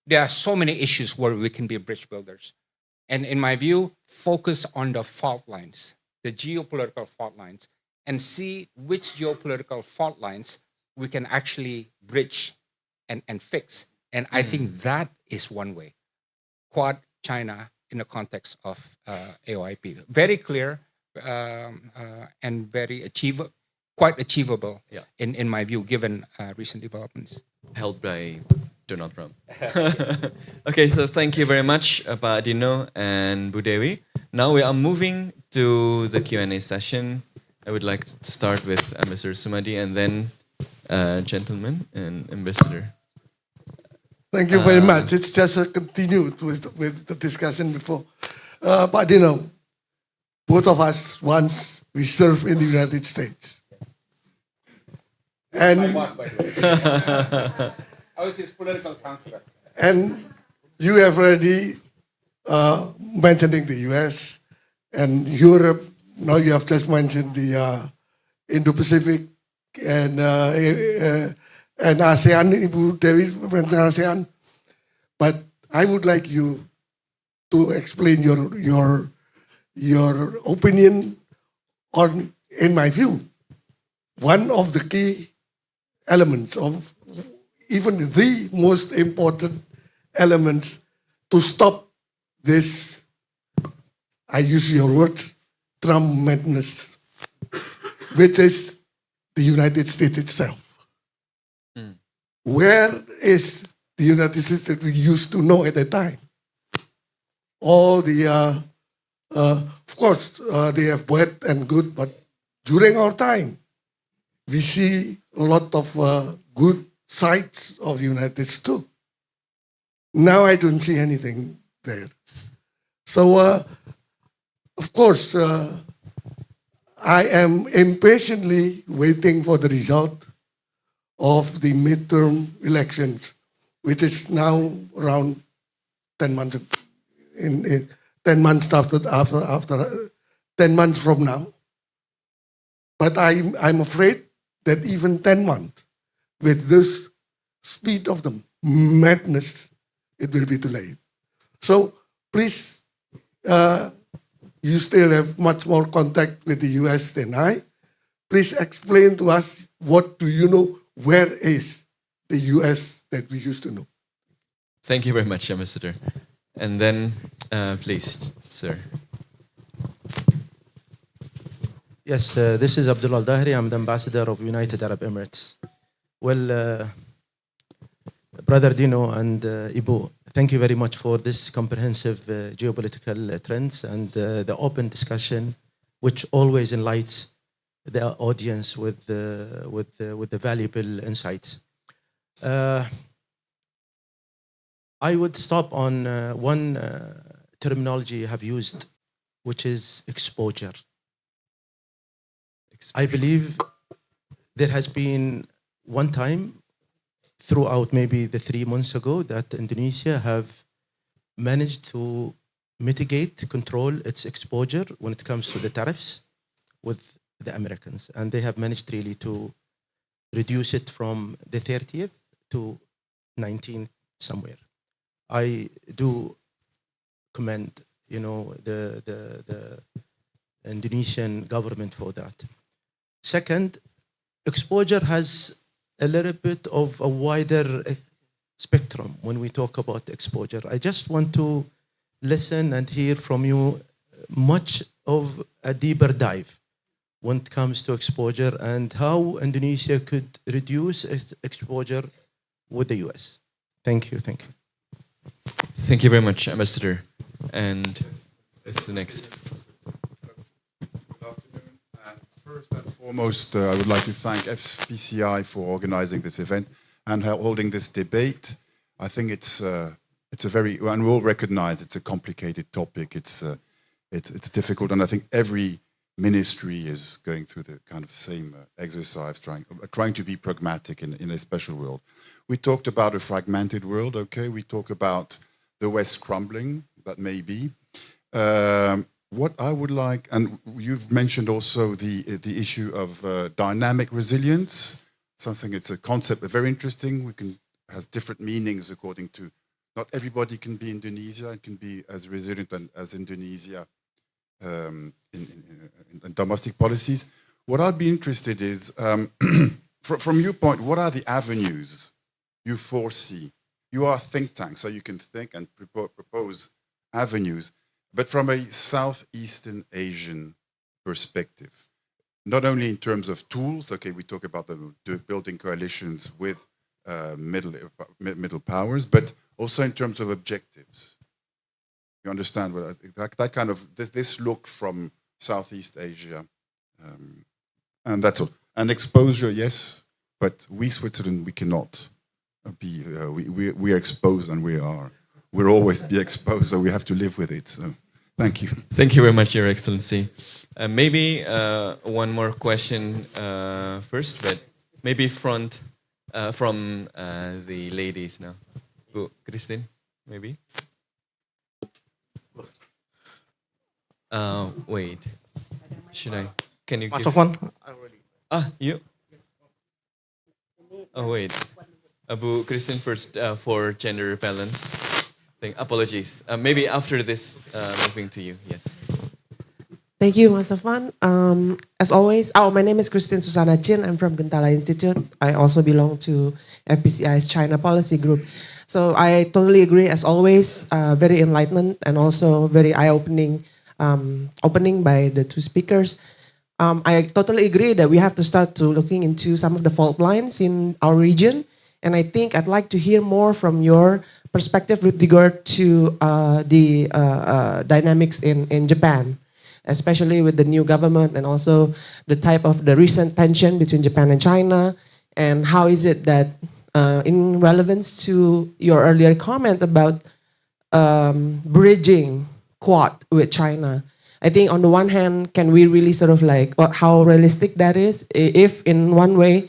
There are so many issues where we can be bridge builders. And in my view, focus on the fault lines, the geopolitical fault lines, and see which geopolitical fault lines we can actually bridge and fix. And I think that is one way. Quad, China, in the context of AOIP. Very clear and very quite achievable in my view, given recent developments. Held by Donald Trump. Okay, so thank you very much, Pak Dino and Bu Dewi. Now we are moving to the Q&A session. I would like to start with Ambassador Sumadi and then gentleman and Ambassador. Thank you very much. It's just a continued with the discussion before. Pak Dino, both of us once we served in the United States. And My boss, by the way. I was his political counselor. And you have already mentioning the US and Europe. Now you have just mentioned the Indo-Pacific and ASEAN, Ibu Dewi mentioned ASEAN. But I would like you to explain your opinion on, in my view, one of the key elements of even the most important elements to stop this, I use your word, Trump madness, which is the United States itself. Where is the United States that we used to know at the time? All the, of course, they have bad and good, but during our time, we see a lot of good sides of the United States too. Now I don't see anything there. So, of course, I am impatiently waiting for the result of the midterm elections, which is now around 10 months, in 10 months after 10 months from now. But I'm afraid that even 10 months, with this speed of the madness, it will be too late. So please, you still have much more contact with the US than I. Please explain to us, what do you know? Where is the US that we used to know? Thank you very much, Ambassador. And then, please, sir. Yes, this is Abdullah Dahri. I'm the ambassador of United Arab Emirates. Well, Brother Dino and Ibu, thank you very much for this comprehensive geopolitical trends and the open discussion, which always enlightens the audience with the valuable insights. I would stop on one terminology you have used, which is exposure. I believe there has been one time throughout maybe the 3 months ago that Indonesia have managed to mitigate, control its exposure when it comes to the tariffs with the Americans, and they have managed really to reduce it from the 30th to 19th somewhere. I do commend, the Indonesian government for that. Second, exposure has a little bit of a wider spectrum when we talk about exposure. I just want to listen and hear from you much of a deeper dive when it comes to exposure and how Indonesia could reduce its exposure with the US. Thank you. Thank you. Thank you very much, Ambassador. And it's the next. Good afternoon. And first and foremost, I would like to thank FPCI for organizing this event and holding this debate. I think it's a very, and we all recognize it's a complicated topic. It's difficult, and I think every ministry is going through the kind of same exercise, trying to be pragmatic in a special world. We talked about a fragmented world, okay? We talk about the West crumbling, that may be. What I would like, and you've mentioned also the issue of dynamic resilience, something, it's a concept, very interesting, has different meanings according to, not everybody can be Indonesia, it can be as resilient as Indonesia in domestic policies. What I'd be interested is, from your point, what are the avenues you foresee? You are a think tank, so you can think and propose avenues, but from a Southeastern Asian perspective, not only in terms of tools, okay, we talk about the building coalitions with middle powers, but also in terms of objectives. You understand what that kind of this look from Southeast Asia, and that's all. And exposure, yes, but we Switzerland, we cannot be. We are exposed, and we'll always be exposed, so we have to live with it. So, thank you. Thank you very much, Your Excellency. Maybe one more question first, but maybe from the ladies now. Christine, maybe. Wait. Should I? Can you? You. Oh wait. Abu Christine first for gender balance. Apologies. Maybe after this, moving to you. Yes. Thank you, Mas Sofwan. As always, my name is Christine Susana Chin. I'm from Gentala Institute. I also belong to FPCI's China Policy Group. So I totally agree, as always, very enlightened and also very eye-opening opening by the two speakers. I totally agree that we have to start to looking into some of the fault lines in our region. And I think I'd like to hear more from your perspective with regard to the dynamics in Japan, especially with the new government and also the type of the recent tension between Japan and China. And how is it that, in relevance to your earlier comment about bridging Quad with China, I think on the one hand, can we really sort of like, how realistic that is? If in one way,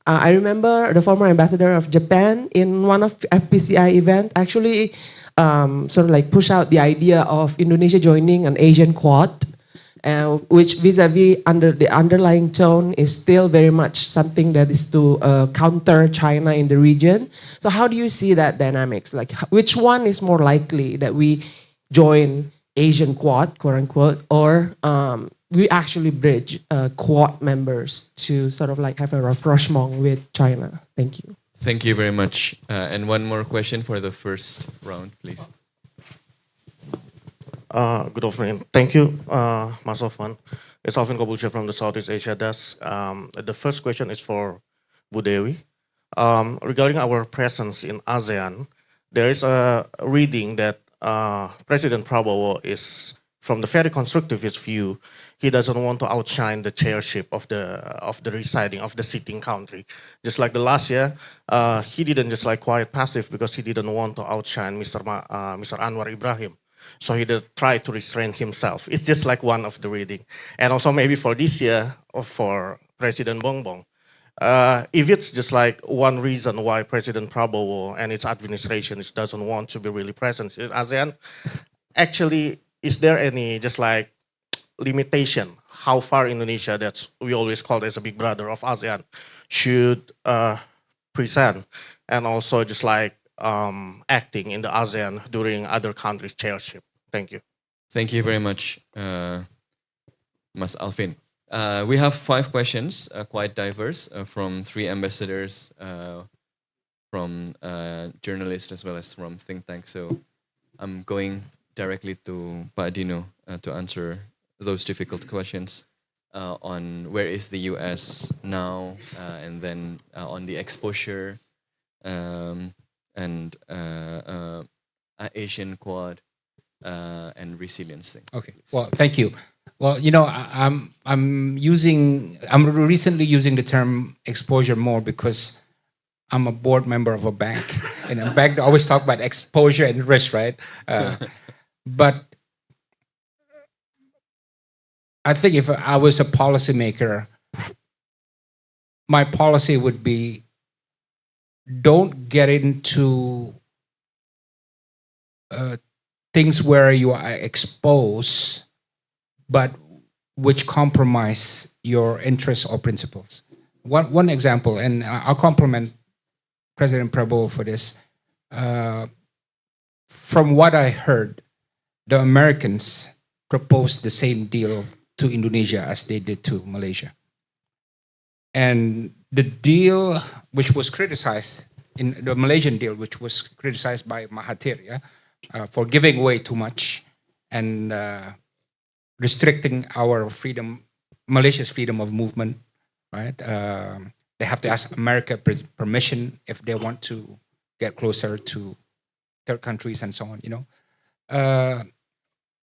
I remember the former ambassador of Japan in one of FPCI event actually sort of like push out the idea of Indonesia joining an Asian Quad, which vis-a-vis under the underlying tone is still very much something that is to counter China in the region. So how do you see that dynamics? Like which one is more likely that we join Asian Quad, quote unquote, or we actually bridge Quad members to sort of like have a rapprochement with China? Thank you. Thank you very much. And one more question for the first round, please. Good afternoon. Thank you, Mas Sofwan. It's Alvin Kobulsha from the Southeast Asia Desk. The first question is for Bu Dewi. Regarding our presence in ASEAN, there is a reading that President Prabowo is, from the very constructivist view, he doesn't want to outshine the chairship of the sitting country. Just like the last year, he didn't just like quiet passive because he didn't want to outshine Mr. Anwar Ibrahim. So he did try to restrain himself. It's just like one of the reading. And also maybe for this year, or for President Bongbong, if it's just like one reason why President Prabowo and its administration doesn't want to be really present in ASEAN, actually, is there any just like limitation how far Indonesia, that's we always call it as a big brother of ASEAN, should present, and also just like acting in the ASEAN during other countries' chairship. Thank you. Thank you very much, Mas Alvin. We have 5 questions, quite diverse, from 3 ambassadors, from journalists as well as from think tanks. So I'm going directly to Pak Dino to answer those difficult questions on where is the US now, and then on the exposure and Asian Quad and resilience thing. Okay. Well, thank you. Well, you know, I'm recently using the term exposure more because I'm a board member of a bank, and a bank always talk about exposure and risk, right? But I think if I was a policymaker, my policy would be don't get into things where you are exposed, but which compromise your interests or principles. One example, and I'll compliment President Prabowo for this. From what I heard, the Americans proposed the same deal to Indonesia as they did to Malaysia. And the deal, which was criticized, in the Malaysian deal, which was criticized by Mahathir, for giving away too much and restricting our freedom, Malaysia's freedom of movement, right? They have to ask America permission if they want to get closer to third countries and so on, you know.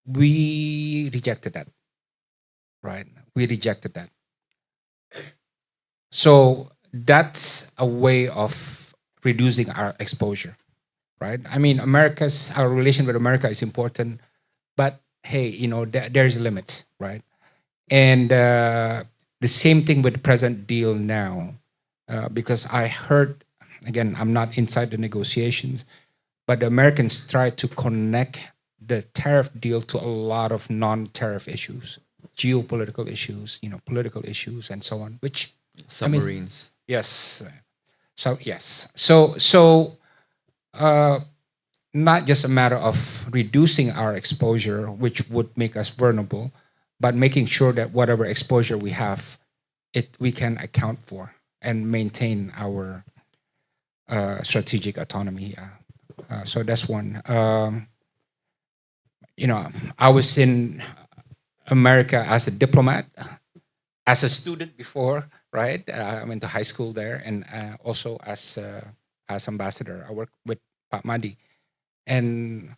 We rejected that, right? We rejected that. So that's a way of reducing our exposure, right? I mean, our relation with America is important, but hey, you know, there's a limit, right? And the same thing with the present deal now, because I heard, again, I'm not inside the negotiations, but the Americans tried to connect the tariff deal to a lot of non-tariff issues, geopolitical issues, you know, political issues, and so on. Which submarines. I mean, yes. So yes. So not just a matter of reducing our exposure, which would make us vulnerable, but making sure that whatever exposure we have, we can account for and maintain our strategic autonomy. So that's one. You know, I was in America as a diplomat, as a student before, right? I went to high school there, and also as ambassador. I worked with Pak Madi. And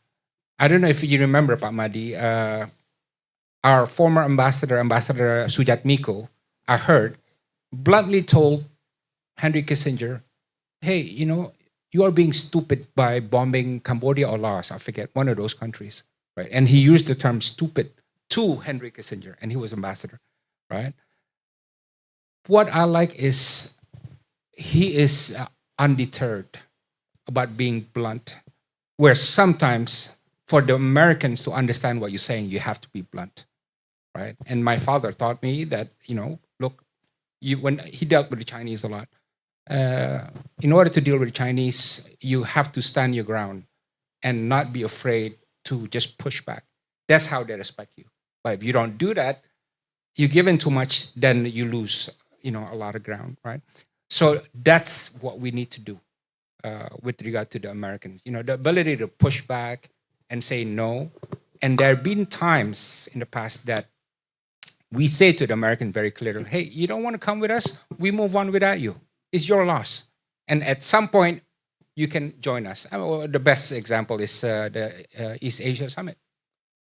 I don't know if you remember, Pak Madi, our former ambassador, Ambassador Sujatmiko, I heard, bluntly told Henry Kissinger, hey, you know, you are being stupid by bombing Cambodia or Laos, I forget, one of those countries, right? And he used the term stupid to Henry Kissinger, and he was ambassador, right? What I like is he is undeterred about being blunt, where sometimes for the Americans to understand what you're saying, you have to be blunt, right? And my father taught me that, you know, look, when he dealt with the Chinese a lot, in order to deal with the Chinese, you have to stand your ground and not be afraid to just push back. That's how they respect you. But if you don't do that, you give in too much, then you lose, you know, a lot of ground, right? So that's what we need to do with regard to the Americans. You know, the ability to push back and say no. And there have been times in the past that we say to the Americans very clearly, hey, you don't want to come with us? We move on without you. It's your loss. And at some point, you can join us. The best example is the East Asia Summit.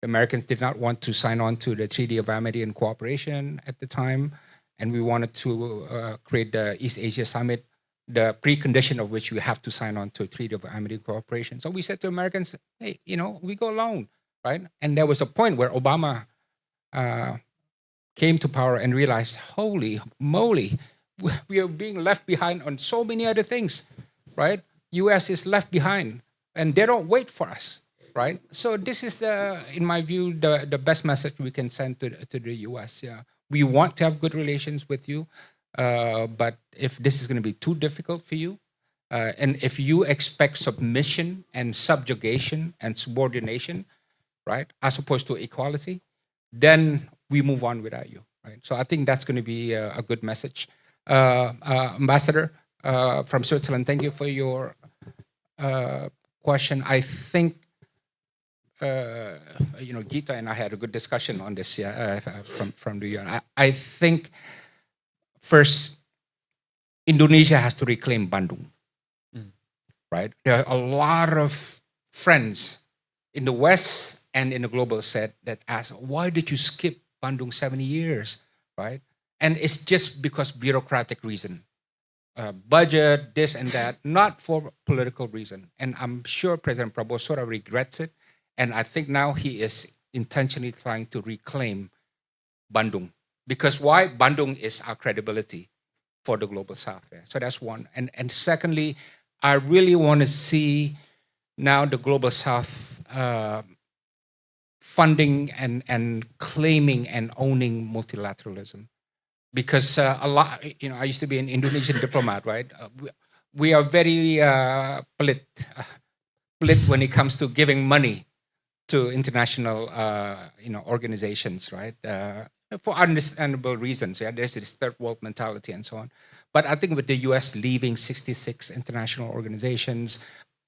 The Americans did not want to sign on to the Treaty of Amity and Cooperation at the time, and we wanted to create the East Asia Summit, the precondition of which we have to sign on to a Treaty of Amity and Cooperation. So we said to Americans, hey, you know, we go alone, right? And there was a point where Obama came to power and realized, holy moly, we are being left behind on so many other things, right? US is left behind, and they don't wait for us, right? So this is in my view, the best message we can send to the US. Yeah, We want to have good relations with you, but if this is going to be too difficult for you, and if you expect submission and subjugation and subordination, right, as opposed to equality, then we move on without you, right? So I think that's going to be a good message. Ambassador from Switzerland, thank you for your question. I think Gita and I had a good discussion on this from the UN. I think first, Indonesia has to reclaim Bandung, right? There are a lot of friends in the West and in the global set that ask, why did you skip Bandung 70 years, right? And it's just because bureaucratic reason. Budget, this and that, not for political reason. And I'm sure President Prabowo sort of regrets it. And I think now he is intentionally trying to reclaim Bandung. Because why? Bandung is our credibility for the global South there. So that's one. And secondly, I really want to see now the global South funding and claiming and owning multilateralism. Because a lot, I used to be an Indonesian diplomat, right? We are very split when it comes to giving money to international, organizations, right? For understandable reasons. Yeah, there's this third world mentality and so on. But I think with the U.S. leaving 66 international organizations,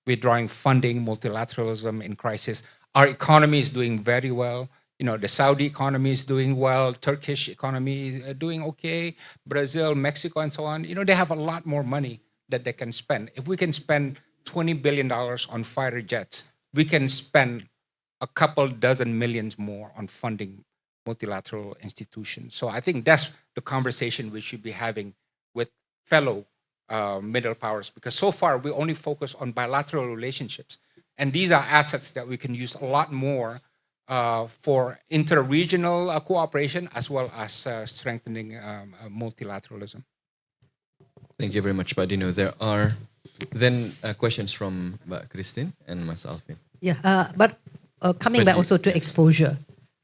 withdrawing funding, multilateralism in crisis, our economy is doing very well. The Saudi economy is doing well, Turkish economy is doing okay, Brazil, Mexico, and so on. They have a lot more money that they can spend. If we can spend $20 billion on fighter jets, we can spend a couple dozen millions more on funding multilateral institutions. So I think that's the conversation we should be having with fellow middle powers, because so far we only focus on bilateral relationships. And these are assets that we can use a lot more for inter-regional cooperation, as well as strengthening multilateralism. Thank you very much, Pak Dino. There are then questions from Mbak Christine and Mas Alvin. Yeah, but coming back also to exposure,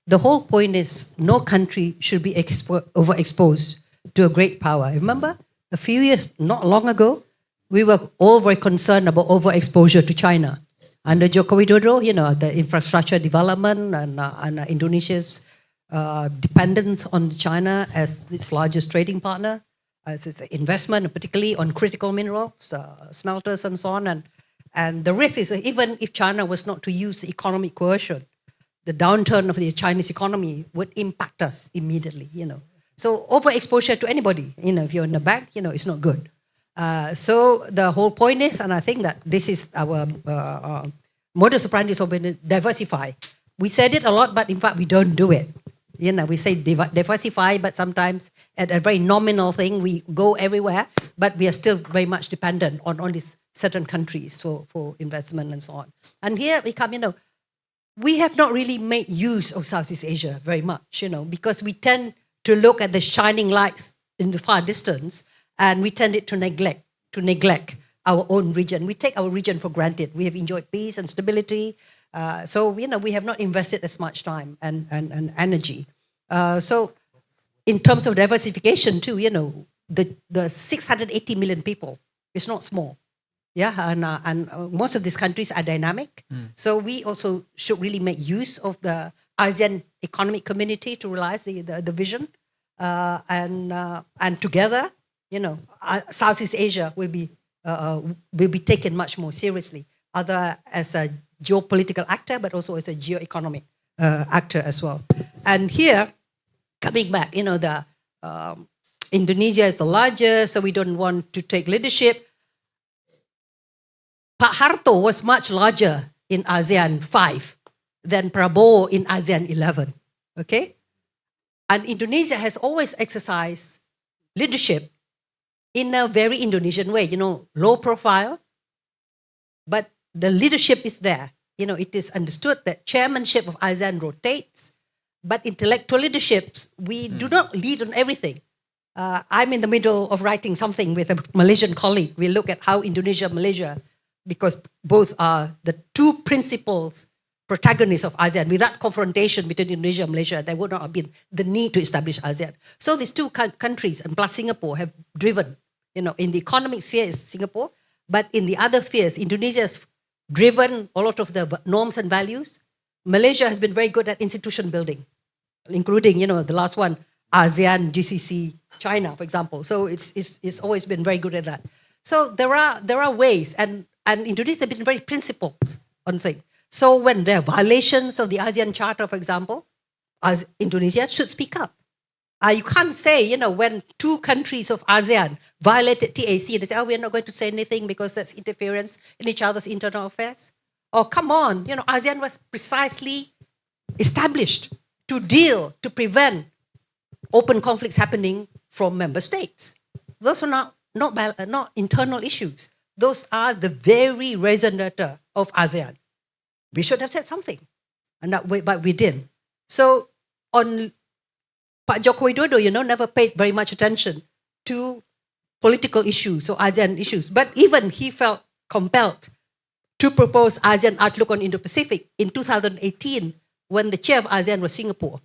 the whole point is no country should be overexposed to a great power. Remember, a few years, not long ago, we were all very concerned about overexposure to China. Under Joko Widodo, the infrastructure development and Indonesia's dependence on China as its largest trading partner, as its investment, particularly on critical minerals, smelters and so on. And the risk is even if China was not to use economic coercion, the downturn of the Chinese economy would impact us immediately, So overexposure to anybody, if you're in the bank, it's not good. So the whole point is, and I think that this is our modus operandi of diversify. We said it a lot, but in fact we don't do it. We say diversify, but sometimes at a very nominal thing, we go everywhere, but we are still very much dependent on these certain countries for investment and so on. And here we come, we have not really made use of Southeast Asia very much, because we tend to look at the shining lights in the far distance, and we tended to neglect our own region. We take our region for granted. We have enjoyed peace and stability. So we have not invested as much time and energy. So in terms of diversification too, the 680 million people is not small. Yeah, and most of these countries are dynamic. So we also should really make use of the ASEAN economic community to realize the vision. And together, Southeast Asia will be taken much more seriously, either as a geopolitical actor, but also as a geoeconomic actor as well. And here, coming back, the Indonesia is the largest, so we don't want to take leadership. Pak Harto was much larger in ASEAN 5 than Prabowo in ASEAN 11. Okay? And Indonesia has always exercised leadership in a very Indonesian way, low profile, but the leadership is there. It is understood that chairmanship of ASEAN rotates, but intellectual leadership, we do not lead on everything. I'm in the middle of writing something with a Malaysian colleague. We look at how Indonesia, Malaysia, because both are the two principal protagonists of ASEAN. Without confrontation between Indonesia and Malaysia, there would not have been the need to establish ASEAN. So these two countries, and plus Singapore, have driven, in the economic sphere is Singapore, but in the other spheres, Indonesia has driven a lot of the norms and values. Malaysia has been very good at institution building, including, the last one, ASEAN, GCC, China, for example. So it's always been very good at that. So there are ways, and Indonesia has been very principled on things. So when there are violations of the ASEAN Charter, for example, Indonesia should speak up. You can't say, when two countries of ASEAN violated TAC, they say, we're not going to say anything because that's interference in each other's internal affairs. Oh, come on, ASEAN was precisely established to prevent open conflicts happening from member states. Those are not internal issues. Those are the very resonator of ASEAN. We should have said something, but we didn't. So on Pak Joko Widodo, never paid very much attention to political issues or ASEAN issues. But even he felt compelled to propose ASEAN Outlook on Indo-Pacific in 2018 when the chair of ASEAN was Singapore.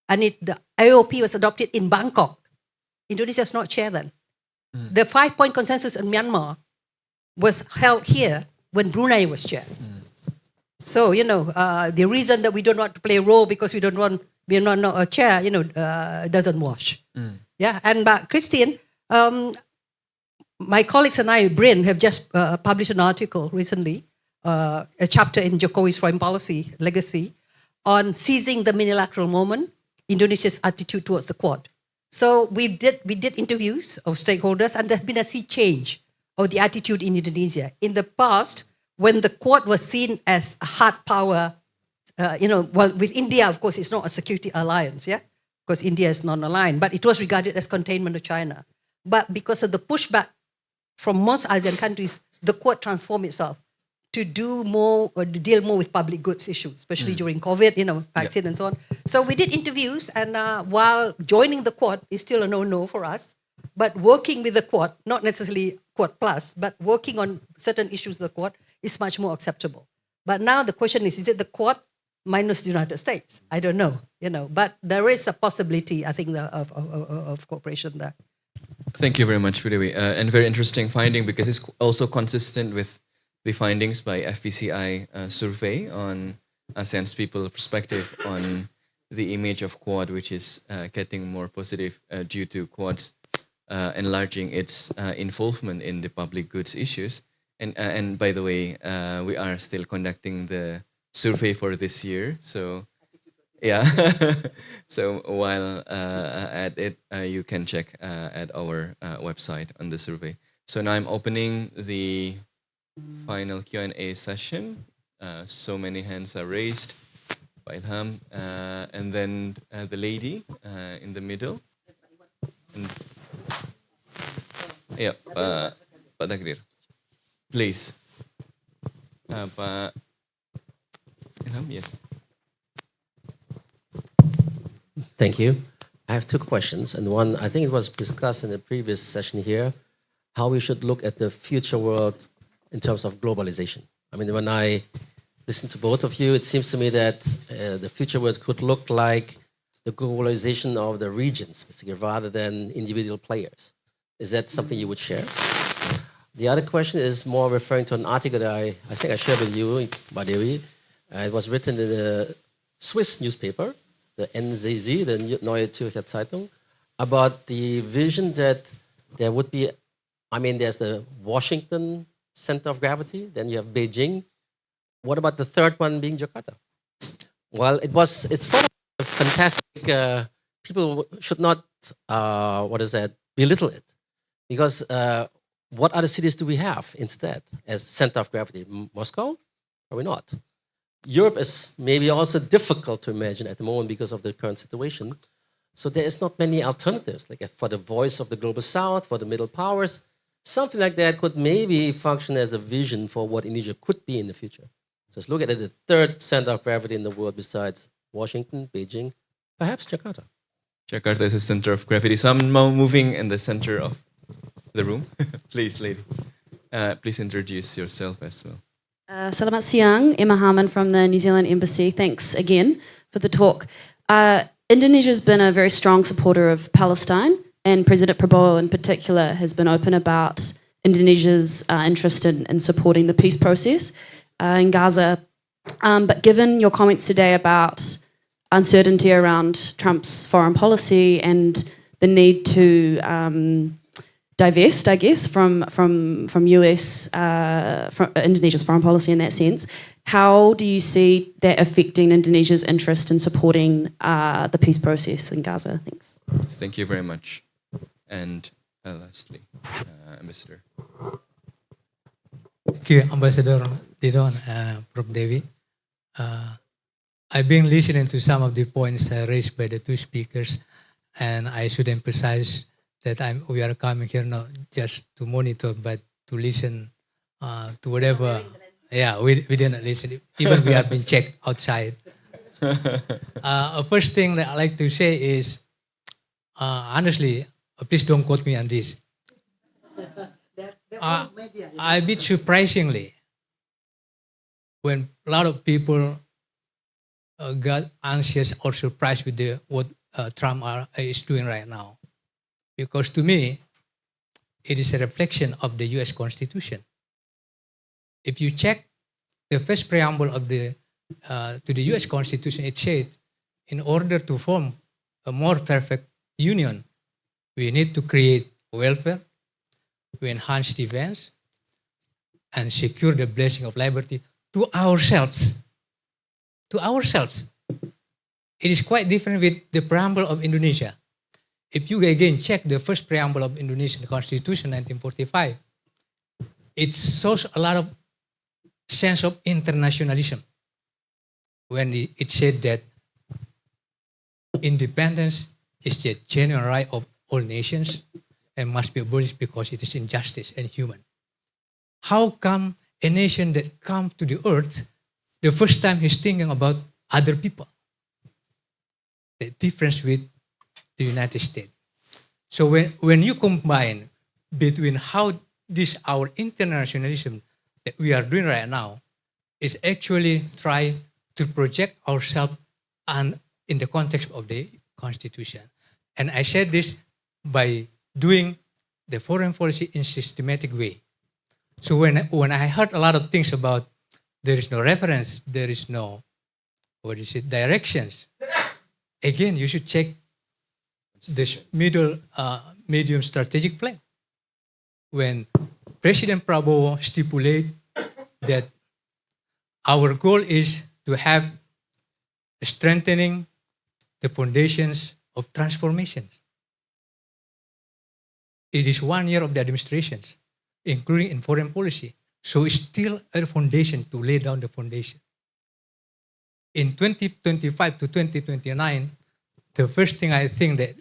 And the AOP was adopted in Bangkok. Indonesia is not chair then. The 5-point consensus on Myanmar was held here when Brunei was chair. So, the reason that we don't want to play a role because we're not a chair, doesn't wash. Yeah, and Christine, my colleagues and I, Bryn, have just published an article recently, a chapter in Jokowi's foreign policy legacy on seizing the unilateral moment, Indonesia's attitude towards the Quad. So we did interviews of stakeholders, and there's been a sea change of the attitude in Indonesia. In the past, when the Quad was seen as a hard power, with India, of course, it's not a security alliance, yeah? Because India is non-aligned, but it was regarded as containment of China. But because of the pushback from most ASEAN countries, the Quad transformed itself to do more or to deal more with public goods issues, especially during COVID, vaccine and so on. So we did interviews, and while joining the Quad is still a no-no for us, but working with the Quad, not necessarily Quad Plus, but working on certain issues of the Quad is much more acceptable. But now the question is it the Quad minus the United States? I don't know, but there is a possibility, I think, of cooperation there. Thank you very much, Budewi. And very interesting finding because it's also consistent with the findings by FPCI survey on ASEAN's people perspective on the image of Quad, which is getting more positive due to Quad enlarging its involvement in the public goods issues. And by the way, we are still conducting the survey for this year. So, yeah. So while at it, you can check at our website on the survey. So now I'm opening the final Q&A session. So many hands are raised by Ilham. And then the lady in the middle. And, yeah, Pak Takdir. Please. Pak Ilham, yes. Thank you. I have two questions, and one, I think it was discussed in the previous session here, how we should look at the future world in terms of globalization. I mean, when I listen to both of you, it seems to me that the future world could look like the globalization of the regions, basically, rather than individual players. Is that something you would share? The other question is more referring to an article that I think I shared with you, Badewi. It was written in a Swiss newspaper, the NZZ, the Neue Zürcher Zeitung, about the vision that there would be, there's the Washington center of gravity, then you have Beijing. What about the third one being Jakarta? Well, it's sort of fantastic. People should not, belittle it. Because what other cities do we have instead as center of gravity? Moscow? Probably not. Europe is maybe also difficult to imagine at the moment because of the current situation. So there is not many alternatives, like for the voice of the global south, for the middle powers. Something like that could maybe function as a vision for what Indonesia could be in the future. So let's look at the third center of gravity in the world besides Washington, Beijing, perhaps Jakarta. Jakarta is a center of gravity. So I'm now moving in the center of the room. Please, lady. Please introduce yourself as well. Selamat siang, Emma Harman from the New Zealand Embassy. Thanks again for the talk. Indonesia's been a very strong supporter of Palestine, and President Prabowo in particular has been open about Indonesia's interest in supporting the peace process in Gaza. But given your comments today about uncertainty around Trump's foreign policy and the need to divest, I guess, from US, from Indonesia's foreign policy in that sense. How do you see that affecting Indonesia's interest in supporting the peace process in Gaza? Thanks. Thank you very much. And lastly, Ambassador. Thank you, Ambassador Didon, Prof. Devi. I've been listening to some of the points raised by the two speakers, and I should emphasize that we are coming here not just to monitor, but to listen to whatever. Yeah, we didn't listen. Even we have been checked outside. First thing that I like to say is, honestly, please don't quote me on this. A bit surprisingly, when a lot of people got anxious or surprised with what Trump is doing right now. Because to me, it is a reflection of the US Constitution. If you check the first preamble of to the US Constitution, it said, in order to form a more perfect union, we need to create welfare, we enhance defense, and secure the blessing of liberty to ourselves. To ourselves. It is quite different with the preamble of Indonesia. If you again check the first preamble of Indonesian Constitution, 1945, it shows a lot of sense of internationalism when it said that independence is the genuine right of all nations and must be abolished because it is injustice and human. How come a nation that comes to the earth, the first time he's thinking about other people? The difference with the United States. So when you combine between how this our internationalism that we are doing right now is actually try to project ourselves and in the context of the Constitution. And I said this by doing the foreign policy in systematic way. So when I heard a lot of things about there is no reference, there is no, directions. Again, you should check this medium strategic plan. When President Prabowo stipulate that our goal is to have strengthening the foundations of transformations. It is 1 year of the administrations, including in foreign policy. So it's still a foundation to lay down the foundation. In 2025 to 2029, the first thing I think that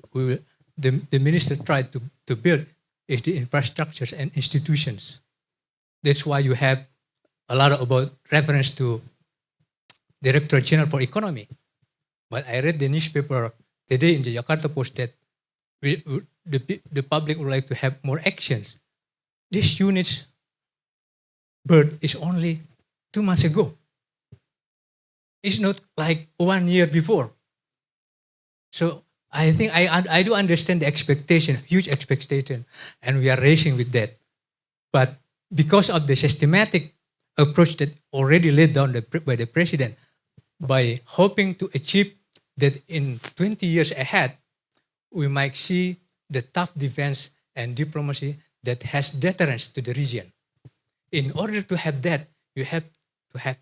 the minister tried to build is the infrastructures and institutions. That's why you have a lot about reference to Director General for Economy. But I read the newspaper today in the Jakarta Post that the public would like to have more actions. This unit's birth is only 2 months ago. It's not like 1 year before. So I think I do understand the expectation, huge expectation, and we are racing with that. But because of the systematic approach that already laid down by the president, by hoping to achieve that in 20 years ahead, we might see the tough defense and diplomacy that has deterrence to the region. In order to have that, you have to have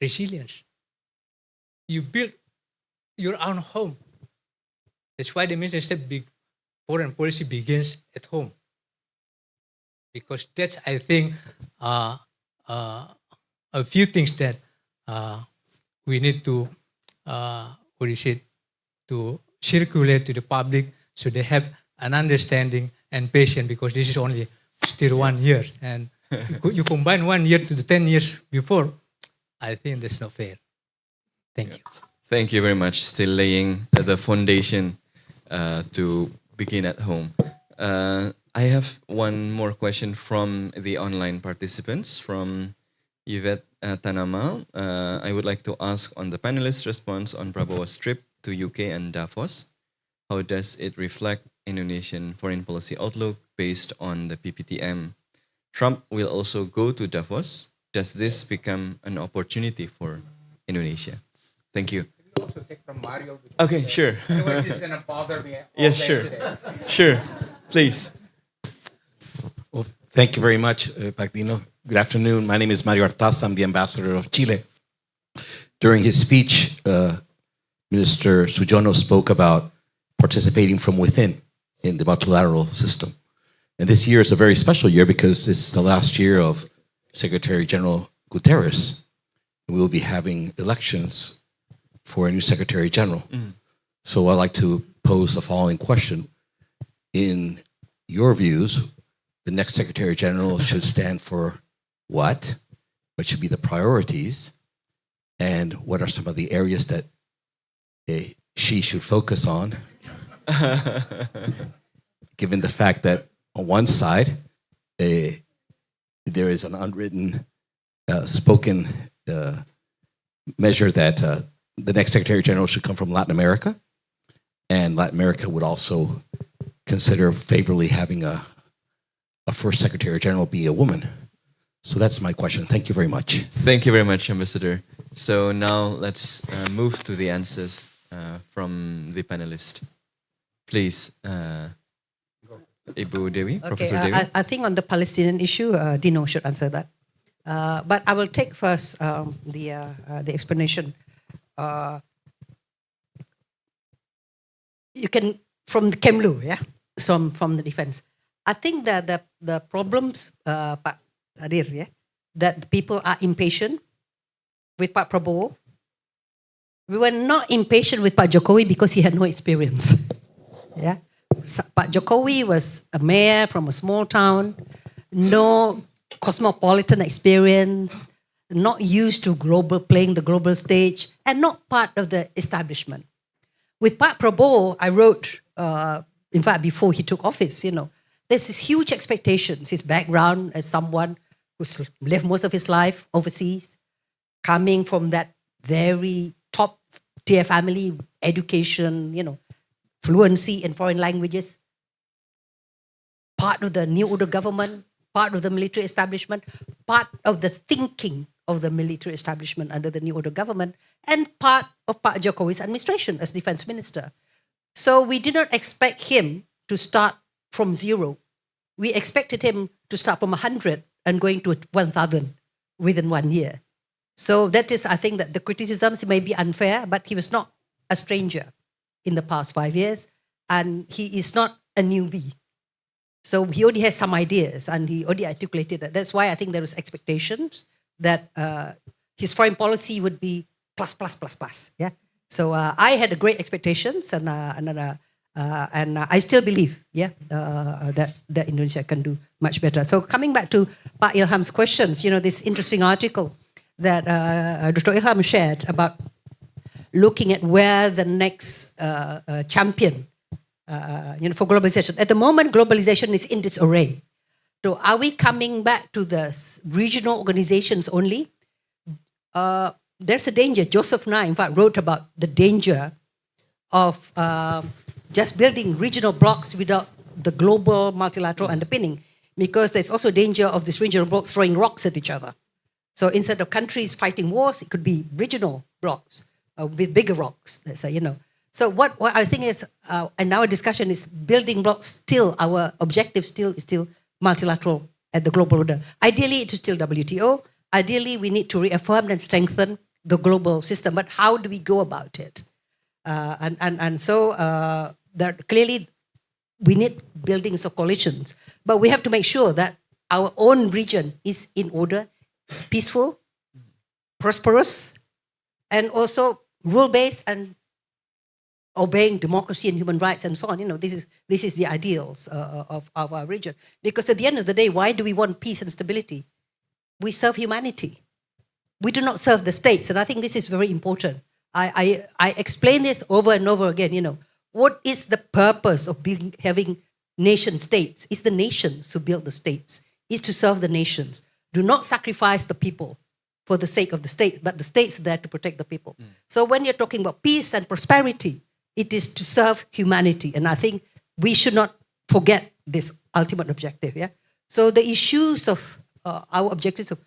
resilience. You build your own home. That's why the minister said foreign policy begins at home. Because that's, I think, a few things that we need to, to circulate to the public so they have an understanding and patience, because this is only still 1 year. And you combine 1 year to the 10 years before, I think that's not fair. Thank you. Thank you very much. Still laying the foundation to begin at home. I have one more question from the online participants, from Yvette Tanama, I would like to ask on the panelists' response on Prabowo's trip to UK and Davos. How does it reflect Indonesian foreign policy outlook based on the PPTM? Trump will also go to Davos. Does this become an opportunity for Indonesia? Thank you. Can you also take from Mario? Okay, sure. Otherwise, it's going to bother me all Yes, day sure. today. Sure, please. Well, thank you very much, Pacdino. Good afternoon. My name is Mario Artaz. I'm the ambassador of Chile. During his speech, Minister Sujono spoke about participating from within in the multilateral system. And this year is a very special year because it's the last year of Secretary General Guterres. We will be having elections for a new Secretary General. So I'd like to pose the following question. In your views, the next Secretary General should stand for what? What should be the priorities? And what are some of the areas that she should focus on? Given the fact that on one side, there is an unwritten, spoken measure that the next Secretary General should come from Latin America, and Latin America would also consider favorably having a first Secretary General be a woman. So that's my question. Thank you very much. Thank you very much, Ambassador. So now let's move to the answers from the panelists. Please, Ibu Dewi, Professor Dewi. I think on the Palestinian issue, Dino should answer that. But I will take first the explanation. You can, from the Kemlu, yeah, from the defense. I think that the problems, Pak Adir, yeah, that people are impatient with Pak Prabowo. We were not impatient with Pak Jokowi because he had no experience. Yeah, Pak Jokowi was a mayor from a small town, no cosmopolitan experience, not used to playing the global stage, and not part of the establishment. With Pak Prabowo, I wrote, in fact, before he took office, there's this huge expectations. His background as someone who's lived most of his life overseas, coming from that very top tier family, education, fluency in foreign languages, part of the new order government, part of the military establishment, part of the thinking of the military establishment under the new order government, and part of Pak Jokowi's administration as defense minister. So we did not expect him to start from zero. We expected him to start from 100 and going to 1,000 within 1 year. So that is, I think, that the criticisms may be unfair, but he was not a stranger in the past 5 years, and he is not a newbie. So he already has some ideas, and he already articulated that. That's why I think there was expectations that his foreign policy would be plus. Yeah. So I had a great expectations, and I still believe, that Indonesia can do much better. So coming back to Pak Ilham's questions, this interesting article that Dr. Ilham shared about looking at where the next champion, for globalization. At the moment, globalization is in disarray. So are we coming back to the regional organizations only? There's a danger. Joseph Nye, in fact, wrote about the danger of just building regional blocks without the global multilateral underpinning, because there's also danger of these regional blocks throwing rocks at each other. So instead of countries fighting wars, it could be regional blocks with bigger rocks. So what I think is, and our discussion is building blocks still, our objective is still multilateral at the global order. Ideally, it is still WTO. Ideally, we need to reaffirm and strengthen the global system. But how do we go about it? So that clearly we need buildings of coalitions. But we have to make sure that our own region is in order, is peaceful, prosperous, and also rule-based and obeying democracy and human rights and so on. This is the ideals of our region. Because at the end of the day, why do we want peace and stability? We serve humanity. We do not serve the states, and I think this is very important. I explain this over and over again. What is the purpose of having nation states? It's the nations who build the states. It's to serve the nations. Do not sacrifice the people for the sake of the state, but the state's there to protect the people. So when you're talking about peace and prosperity, it is to serve humanity. And I think we should not forget this ultimate objective. Yeah. So the issues of our objectives of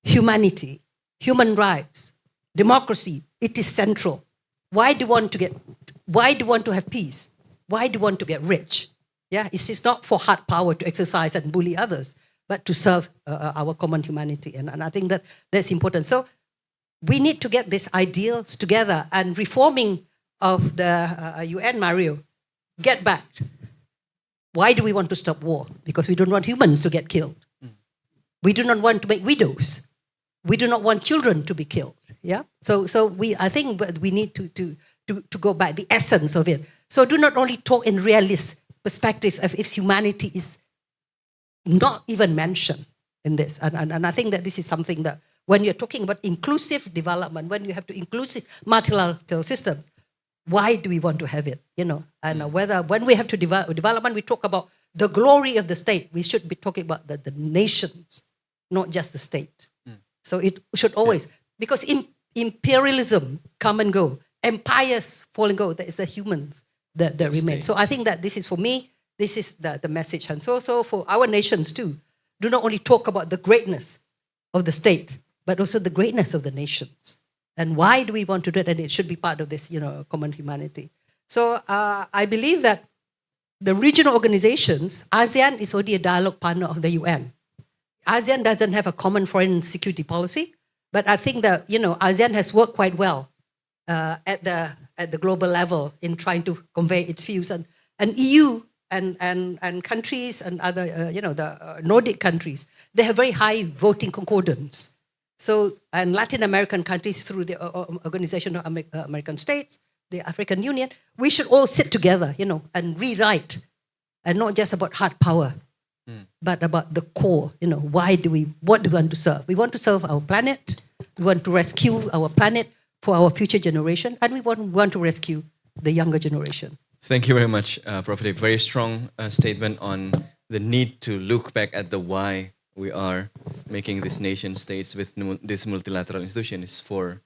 humanity, human rights, democracy, it is central. Why do you want to have peace? Why do you want to get rich? Yeah, it's not for hard power to exercise and bully others, but to serve our common humanity. And I think that that's important. So we need to get these ideals together, and reforming of the UN, Mario, get back. Why do we want to stop war? Because we don't want humans to get killed. We do not want to make widows. We do not want children to be killed. Yeah. So I think we need to go back the essence of it. So do not only talk in realist perspectives of if humanity is not even mentioned in this. And I think that this is something that when you're talking about inclusive development, when you have to inclusive multilateral systems, why do we want to have it? You know, and whether when we have to development, we talk about the glory of the state. We should be talking about the nations, not just the state. So it should always, because imperialism come and go, empires fall and go. There is the humans that remain. So I think that this is, for me, this is the message. And so for our nations too, do not only talk about the greatness of the state, but also the greatness of the nations. And why do we want to do it? And it should be part of this, common humanity. So I believe that the regional organizations, ASEAN is already a dialogue partner of the UN. ASEAN doesn't have a common foreign and security policy, but I think that, ASEAN has worked quite well at the global level in trying to convey its views. And EU and countries and other, the Nordic countries, they have very high voting concordance. So, and Latin American countries through the Organization of American States, the African Union, we should all sit together, and rewrite, and not just about hard power, but about the core, what do we want to serve? We want to serve our planet, we want to rescue our planet for our future generation, and we want to rescue the younger generation. Thank you very much, Prof. Dave. Very strong statement on the need to look back at the why we are making these nation states with this multilateral institution is for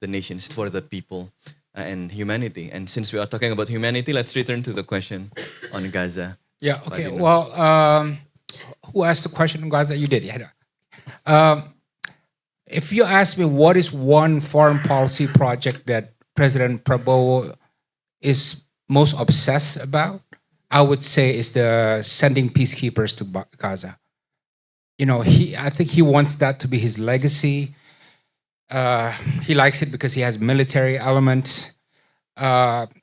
the nations, for the people and humanity. And since we are talking about humanity, let's return to the question on Gaza. Yeah, okay. Well, who asked the question on Gaza? You did, yeah. If you ask me what is one foreign policy project that President Prabowo is most obsessed about, I would say is the sending peacekeepers to Gaza. I think he wants that to be his legacy. He likes it because he has military element.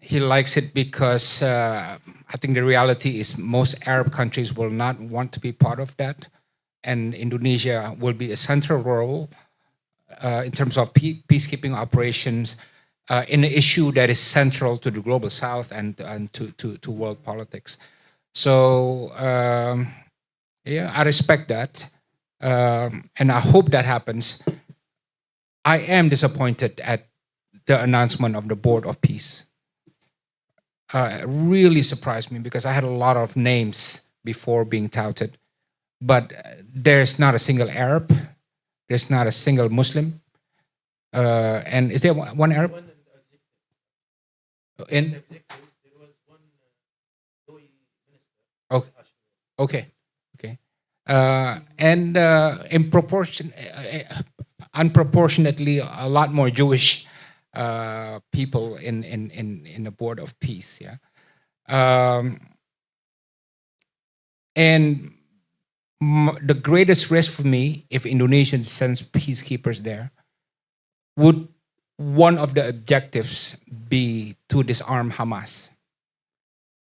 He likes it because I think the reality is most Arab countries will not want to be part of that. And Indonesia will be a central role in terms of peacekeeping operations in an issue that is central to the global south and to world politics. So, yeah, I respect that. And I hope that happens. I am disappointed at the announcement of the Board of Peace. It really surprised me because I had a lot of names before being touted. But there's not a single Arab. There's not a single Muslim. And is there one Arab? Okay. And in proportion, unproportionately, a lot more Jewish people in the Board of Peace. Yeah, and the greatest risk for me, if Indonesia sends peacekeepers there, would one of the objectives be to disarm Hamas.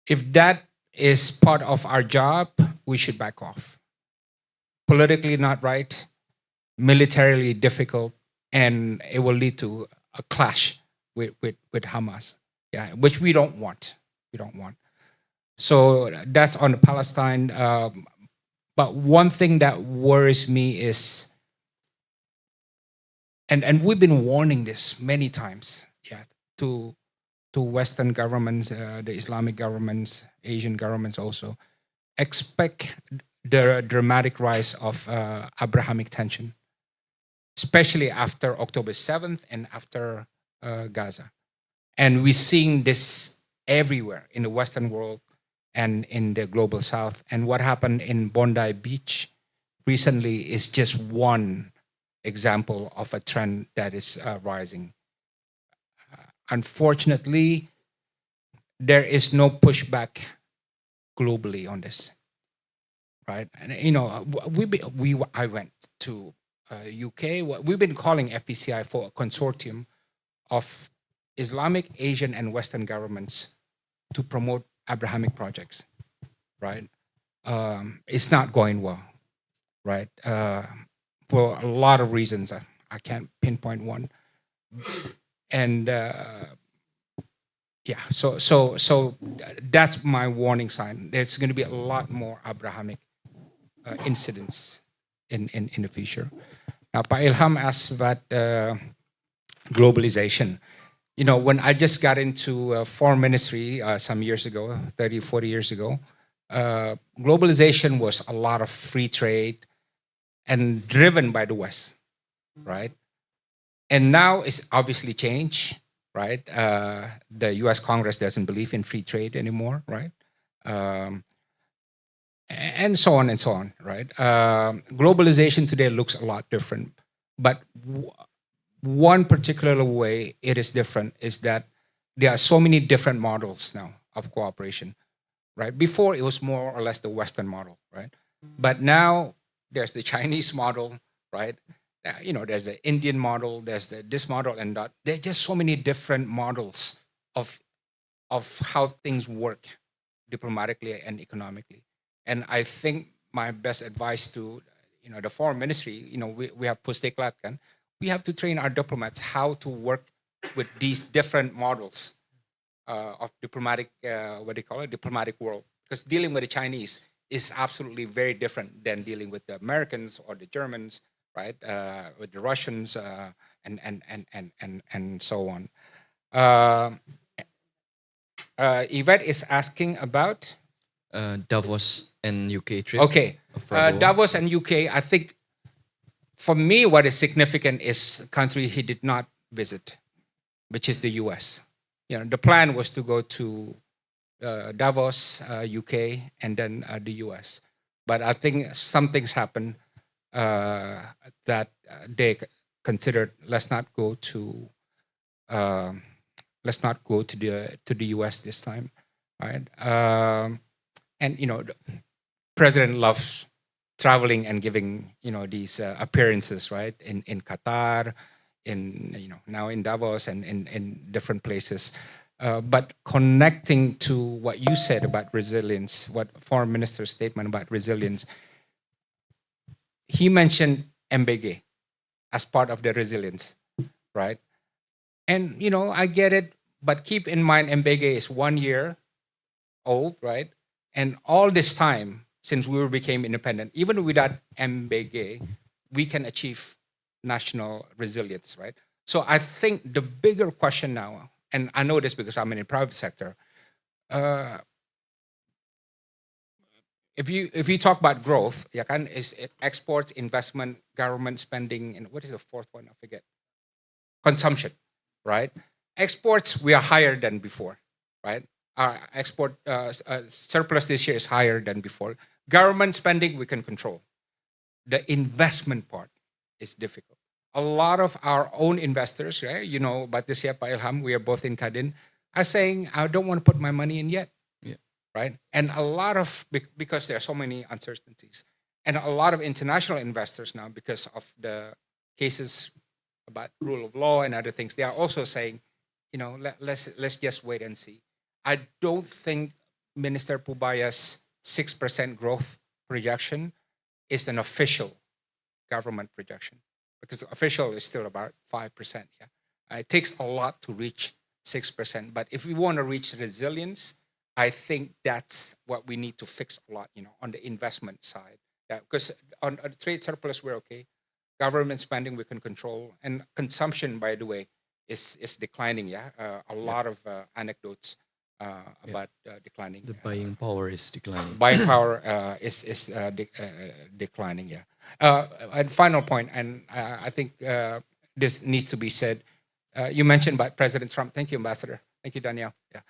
If that is part of our job, we should back off. Politically not right, militarily difficult, and it will lead to a clash with Hamas, yeah, which we don't want. So that's on the Palestine. But one thing that worries me is, and we've been warning this many times, yeah, to Western governments, the Islamic governments, Asian governments also, expect the dramatic rise of Abrahamic tension. especially after October 7th and after Gaza. And we're seeing this everywhere in the Western world and in the global South. And what happened in Bondi Beach recently is just one example of a trend that is rising. Unfortunately, there is no pushback globally on this, right? And I went to UK. We've been calling FPCI for a consortium of Islamic, Asian, and Western governments to promote Abrahamic projects, right? It's not going well, right? For a lot of reasons. I can't pinpoint one. And yeah, so that's my warning sign. There's going to be a lot more Abrahamic incidents in the future. Now, Pa Ilham asked about globalization. You know, when I just got into foreign ministry some years ago, 30, 40 years ago, globalization was a lot of free trade and driven by the West, right? And now it's obviously changed, right? The US Congress doesn't believe in free trade anymore, right? And so on and so on, right? Globalization today looks a lot different. But one particular way it is different is that there are so many different models now of cooperation, right? Before it was more or less the Western model, right? But now there's the Chinese model, right? You know, there's the Indian model, there's this model and that. There are just so many different models of how things work diplomatically and economically. And I think my best advice to the foreign ministry, we have Pusteklat, kan? We have to train our diplomats how to work with these different models of diplomatic, diplomatic world. Because dealing with the Chinese is absolutely very different than dealing with the Americans or the Germans, right? With the Russians and so on. Yvette is asking about Davos and UK trip. Okay, Davos and UK. I think for me, what is significant is a country he did not visit, which is the US. The plan was to go to Davos, UK, and then the US. But I think some things happened that they considered let's not go to the US this time, right? And the president loves traveling and giving these appearances, right? In Qatar, now in Davos and in different places. But connecting to what you said about resilience, what foreign minister's statement about resilience, he mentioned MBG as part of the resilience, right? And I get it, but keep in mind MBG is 1 year old, right? And all this time since we became independent, even without MBG, we can achieve national resilience, right? So I think the bigger question now, and I know this because I'm in the private sector, if you talk about growth, is it exports, investment, government spending, and what is the fourth one? I forget. Consumption, right? Exports, we are higher than before, right? Our export surplus this year is higher than before. Government spending, we can control. The investment part is difficult. A lot of our own investors, right? But this year, Pa Ilham, we are both in Kadin, are saying, I don't want to put my money in yet. Right? And a lot of, because there are so many uncertainties, and a lot of international investors now, because of the cases about rule of law and other things, they are also saying, let's just wait and see. I don't think Minister Pubaya's 6% growth projection is an official government projection, because official is still about 5%. Yeah, it takes a lot to reach 6%. But if we want to reach resilience, I think that's what we need to fix a lot, on the investment side. Yeah, because on the trade surplus, we're okay. Government spending, we can control. And consumption, by the way, is declining, yeah? A lot of anecdotes about declining. The buying power is declining. Buying power is declining. Yeah. And final point, and I think this needs to be said. You mentioned about President Trump. Thank you, Ambassador. Thank you, Danielle. Yeah.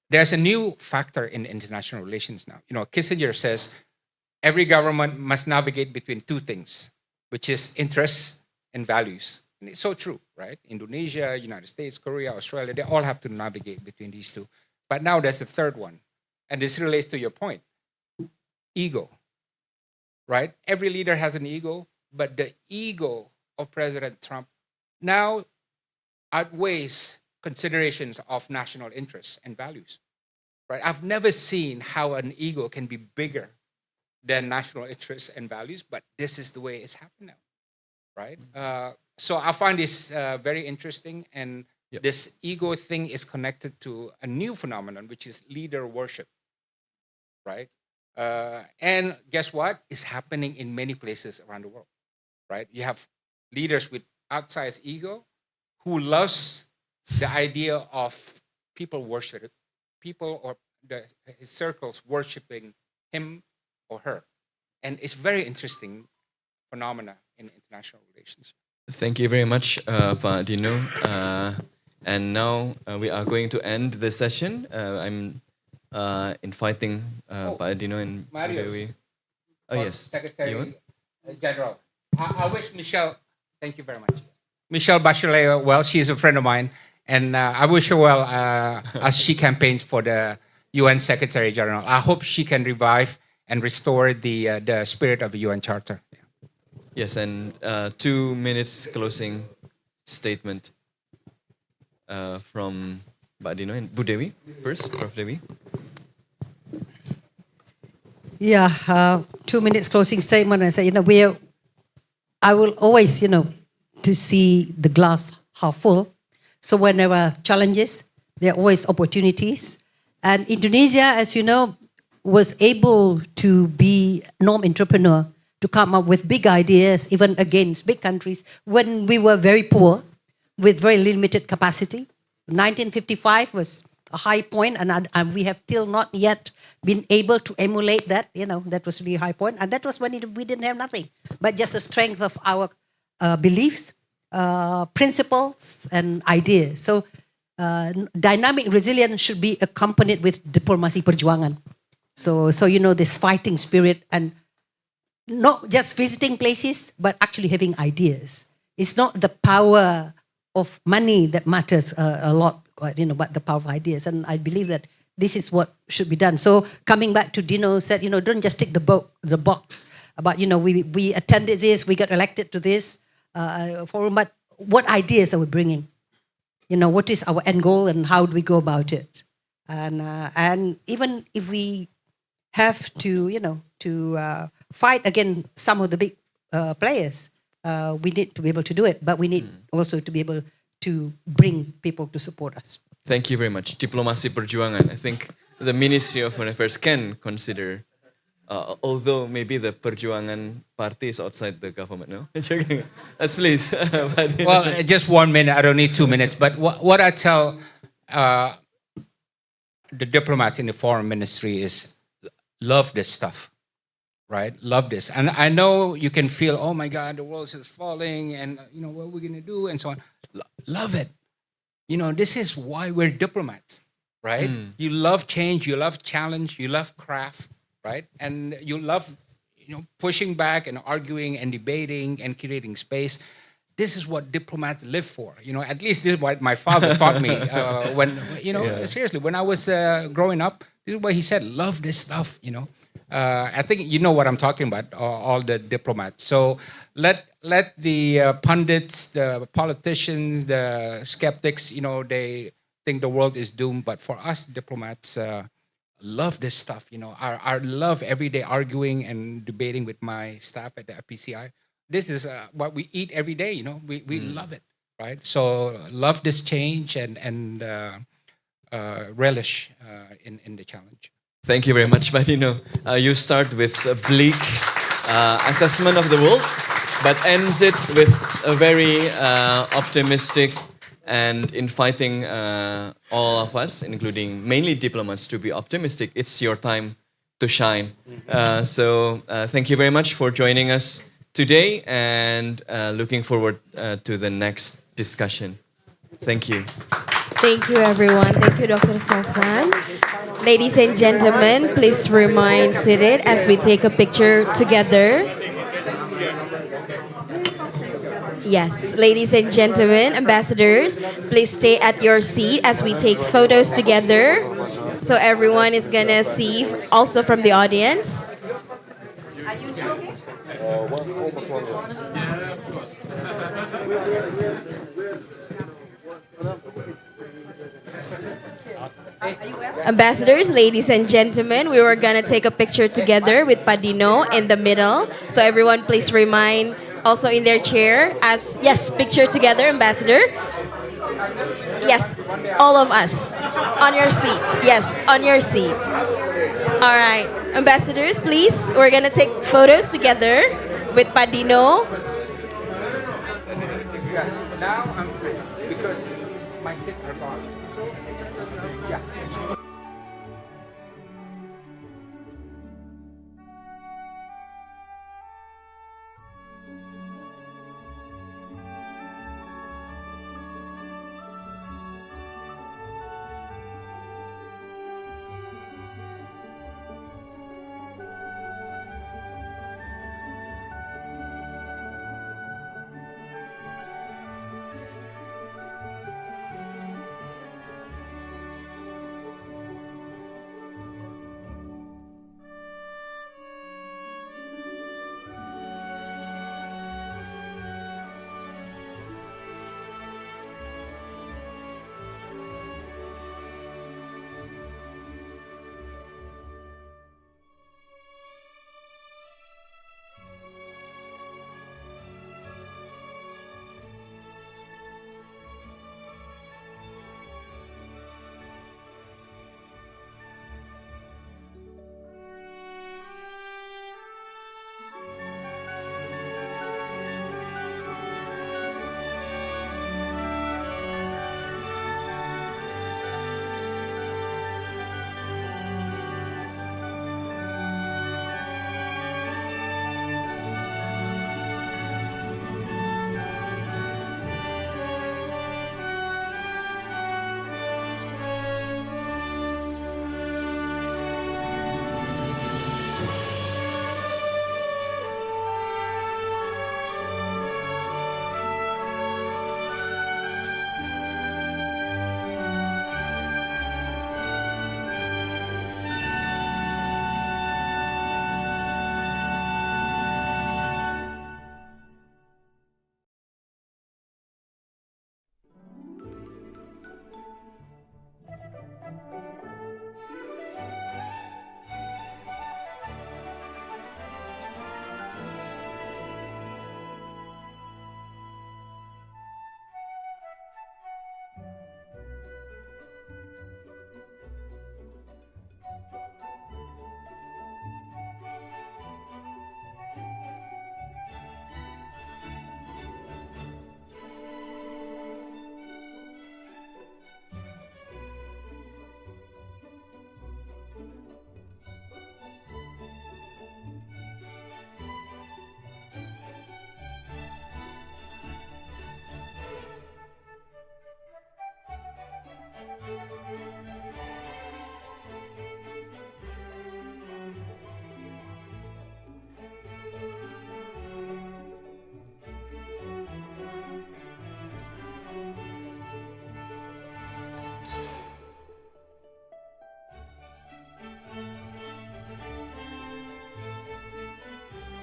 There's a new factor in international relations now. Kissinger says every government must navigate between two things, which is interests and values. And it's so true, right? Indonesia, United States, Korea, Australia, they all have to navigate between these two. But now there's a third one. And this relates to your point. Ego, right? Every leader has an ego, but the ego of President Trump now outweighs considerations of national interests and values, right? I've never seen how an ego can be bigger than national interests and values, but this is the way it's happened now, right? So I find this very interesting, and this ego thing is connected to a new phenomenon, which is leader worship, right? And guess what? It's happening in many places around the world, right? You have leaders with outsized ego who loves the idea of people worship, people or his circles worshiping him or her. And it's very interesting phenomena in international relations. Thank you very much, Pak Dino. And now we are going to end the session. I'm inviting Pak Dino and Marius. Oh, yes. Secretary General. I wish Michelle, thank you very much. Michelle Bachelet, well, she's a friend of mine, and I wish her well as she campaigns for the UN Secretary General. I hope she can revive and restore the spirit of the UN Charter. Yes, and 2 minutes closing statement from Pak Dino and Bu Dewi first, Prof. Dewi. Yeah, 2 minutes closing statement. I say, I will always, to see the glass half full. So when there are challenges, there are always opportunities. And Indonesia, as you know, was able to be non-entrepreneur, to come up with big ideas, even against big countries, when we were very poor, with very limited capacity. 1955 was a high point, and we have still not yet been able to emulate that. That was really a high point. And that was when we didn't have nothing, but just the strength of our beliefs, principles, and ideas. So dynamic resilience should be accompanied with diplomasi perjuangan. So this fighting spirit, and not just visiting places, but actually having ideas. It's not the power of money that matters a lot, but the power of ideas. And I believe that this is what should be done. So coming back to Dino said, don't just tick the box about, we attended this, we got elected to this forum, but what ideas are we bringing? What is our end goal and how do we go about it? And even if we have to, fight against some of the big players, we need to be able to do it, but we need also to be able to bring people to support us. Thank you very much. Diplomasi perjuangan. I think the Ministry of Foreign Affairs can consider, although maybe the perjuangan party is outside the government, no? Let's please. Well, just 1 minute. I don't need 2 minutes. But what I tell the diplomats in the foreign ministry is love this stuff, right? Love this. And I know you can feel, oh my God, the world is falling and, what are we going to do and so on. Love it. This is why we're diplomats, right? You love change, you love challenge, you love craft, right? And you love, pushing back and arguing and debating and creating space. This is what diplomats live for. At least this is what my father taught me when, seriously, when I was growing up, this is what he said, love this stuff, I think you know what I'm talking about, all the diplomats. So let the pundits, the politicians, the skeptics, they think the world is doomed. But for us diplomats, love this stuff. I love everyday arguing and debating with my staff at the FPCI. This is what we eat every day. We love it, right? So love this change and relish in the challenge. Thank you very much, Dino. You start with a bleak assessment of the world, but ends it with a very optimistic and inviting all of us, including mainly diplomats, to be optimistic. It's your time to shine. So thank you very much for joining us today, and looking forward to the next discussion. Thank you. Thank you, everyone. Thank you, Dr. Sofwan. Ladies and gentlemen, please remain seated as we take a picture together. Yes, ladies and gentlemen, ambassadors, please stay at your seat as we take photos together. So everyone is gonna see also from the audience. Ambassadors, ladies and gentlemen, we were gonna take a picture together with Padino in the middle. So everyone please remain also in their chair as, yes, picture together, ambassador. Yes, all of us. On your seat. Yes, on your seat. All right, ambassadors, please. We're gonna take photos together with Padino. Yes, now I'm free because my kids are gone. So, yeah.